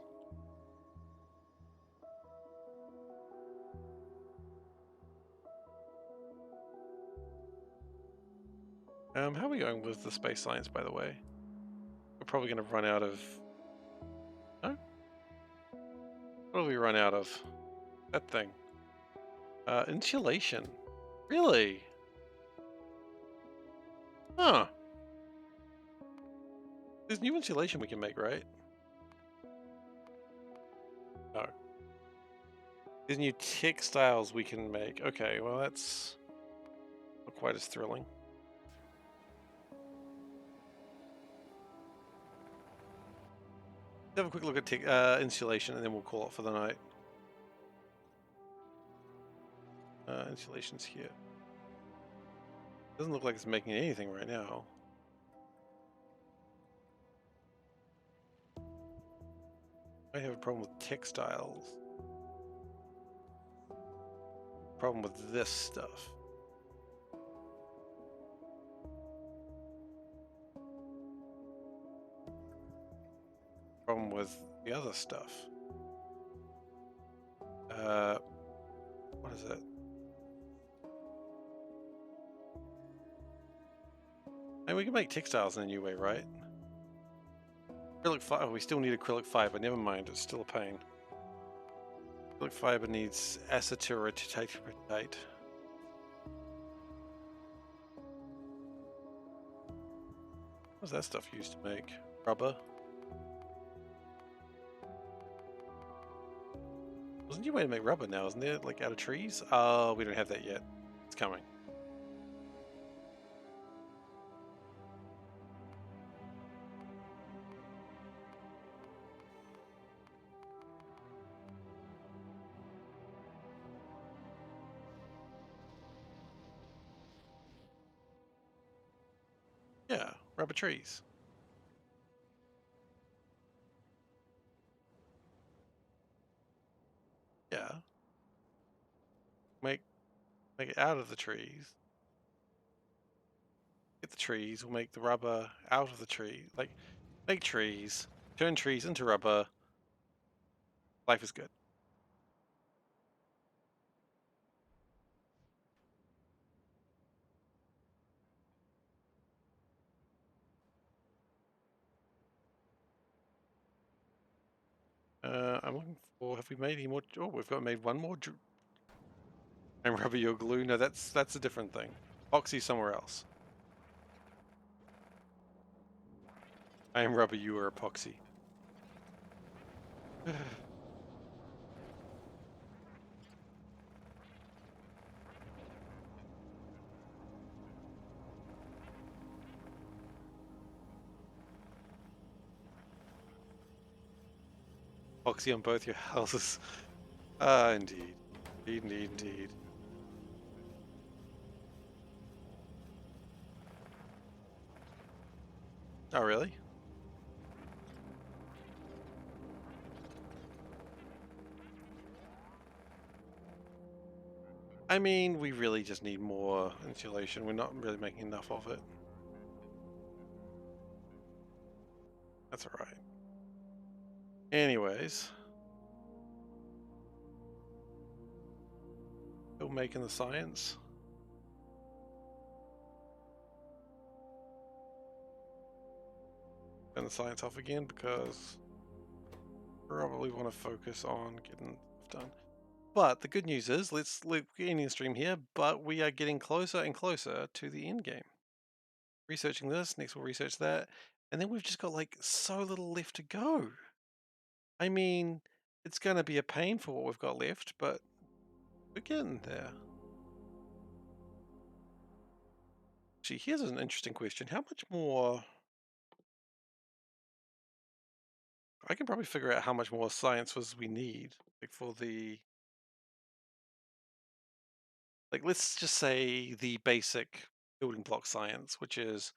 How are we going with the space science, by the way? We're probably going to run out of... No? What do we run out of? That thing. Insulation. Really? Huh. There's new insulation we can make, right? No. There's new textiles we can make. Okay, well that's not quite as thrilling. Have a quick look at insulation, and then we'll call it for the night. Insulation's here. Doesn't look like it's making anything right now. I have a problem with textiles. Problem with this stuff. Problem with the other stuff. What is it? And we can make textiles in a new way, right? Acrylic fiber. Oh, we still need acrylic fiber. Never mind. It's still a pain. Acrylic fiber needs acetate. What's that stuff used to make? Rubber. There's a new way to make rubber now, isn't there? Like out of trees? Oh, we don't have that yet. It's coming. Yeah, rubber trees. Yeah. Make it out of the trees. Get the trees, we'll make the rubber out of the tree. Like, make trees, turn trees into rubber. Life is good. I'm looking for, have we made any more? Oh, we've got made one more. And rubber your glue. No, that's a different thing. Epoxy somewhere else. I am rubber, you are epoxy. Epoxy on both your houses. Ah, indeed. Indeed. Oh, really? I mean, we really just need more insulation. We're not really making enough of it. That's alright. Anyways. Still making the science. Turn the science off again because probably want to focus on getting stuff done. But the good news is, let's ending the stream here, but we are getting closer and closer to the end game. Researching this, next we'll research that, and then we've just got like so little left to go. I mean, it's going to be a pain for what we've got left, but we're getting there. Actually, here's an interesting question. How much more... I can probably figure out how much more science was we need, like for the... Like, let's just say the basic building block science, which is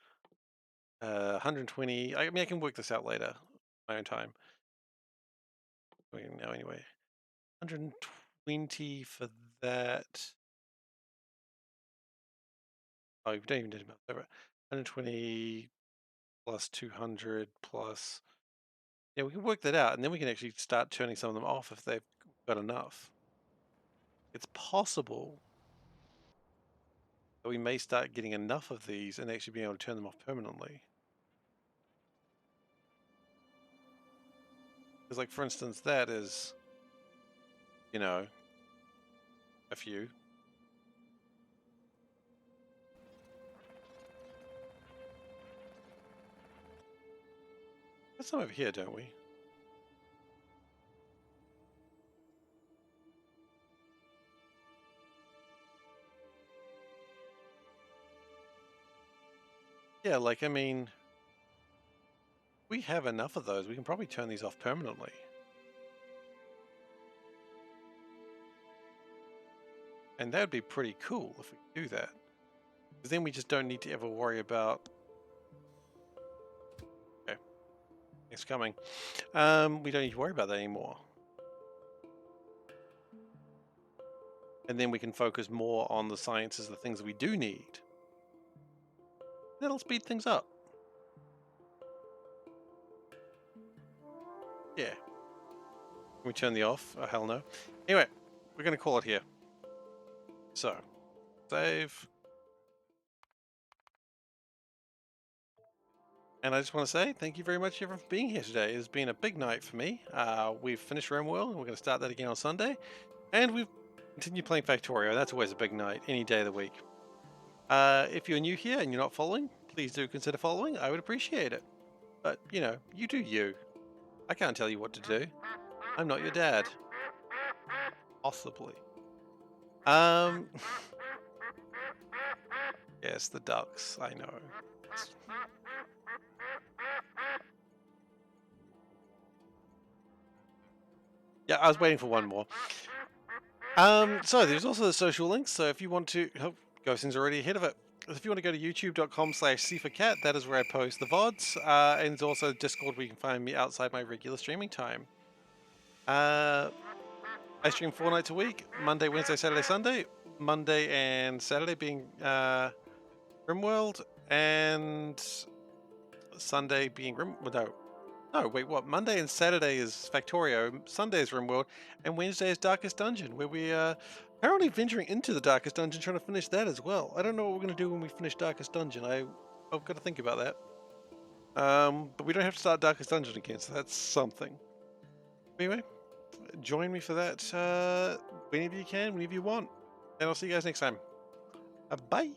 120. I mean, I can work this out later, my own time. Now, anyway, 120 for that. Oh, we don't even need to over 120 plus 200 plus. Yeah, we can work that out, and then we can actually start turning some of them off if they've got enough. It's possible that we may start getting enough of these and actually being able to turn them off permanently. Because, like, for instance, that is, you know, a few. There's some over here, don't we? Yeah, like, I mean, We have enough of those. We can probably turn these off permanently. And that would be pretty cool if we do that. Because then we just don't need to ever worry about... Okay, it's coming. We don't need to worry about that anymore. And then we can focus more on the sciences, the things we do need. That'll speed things up. Yeah. Can we turn the off? Oh, hell no. Anyway, we're going to call it here. So, save. And I just want to say thank you very much everyone for being here today. It's been a big night for me. We've finished RimWorld and we're going to start that again on Sunday. And we've continued playing Factorio. That's always a big night, any day of the week. If you're new here and you're not following, please do consider following. I would appreciate it. But, you know, you do you. I can't tell you what to do. I'm not your dad. Possibly. Yes, the ducks, I know. Yeah, I was waiting for one more. So there's also the social links, so if you want to... Oh, Ghosting's already ahead of it. If you want to go to youtube.com/SeiferKatt, that is where I post the VODs, and there's also Discord where you can find me outside my regular streaming time. I stream 4 nights a week, Monday, Wednesday, Saturday, Sunday. Monday and Saturday being RimWorld, and Sunday being No, wait, what? Monday and Saturday is Factorio, Sunday is RimWorld, and Wednesday is Darkest Dungeon, where we are apparently venturing into the Darkest Dungeon, trying to finish that as well. I don't know what we're going to do when we finish Darkest Dungeon. I've got to think about that. But we don't have to start Darkest Dungeon again, so that's something. Anyway, join me for that whenever you can, whenever you want. And I'll see you guys next time. Bye.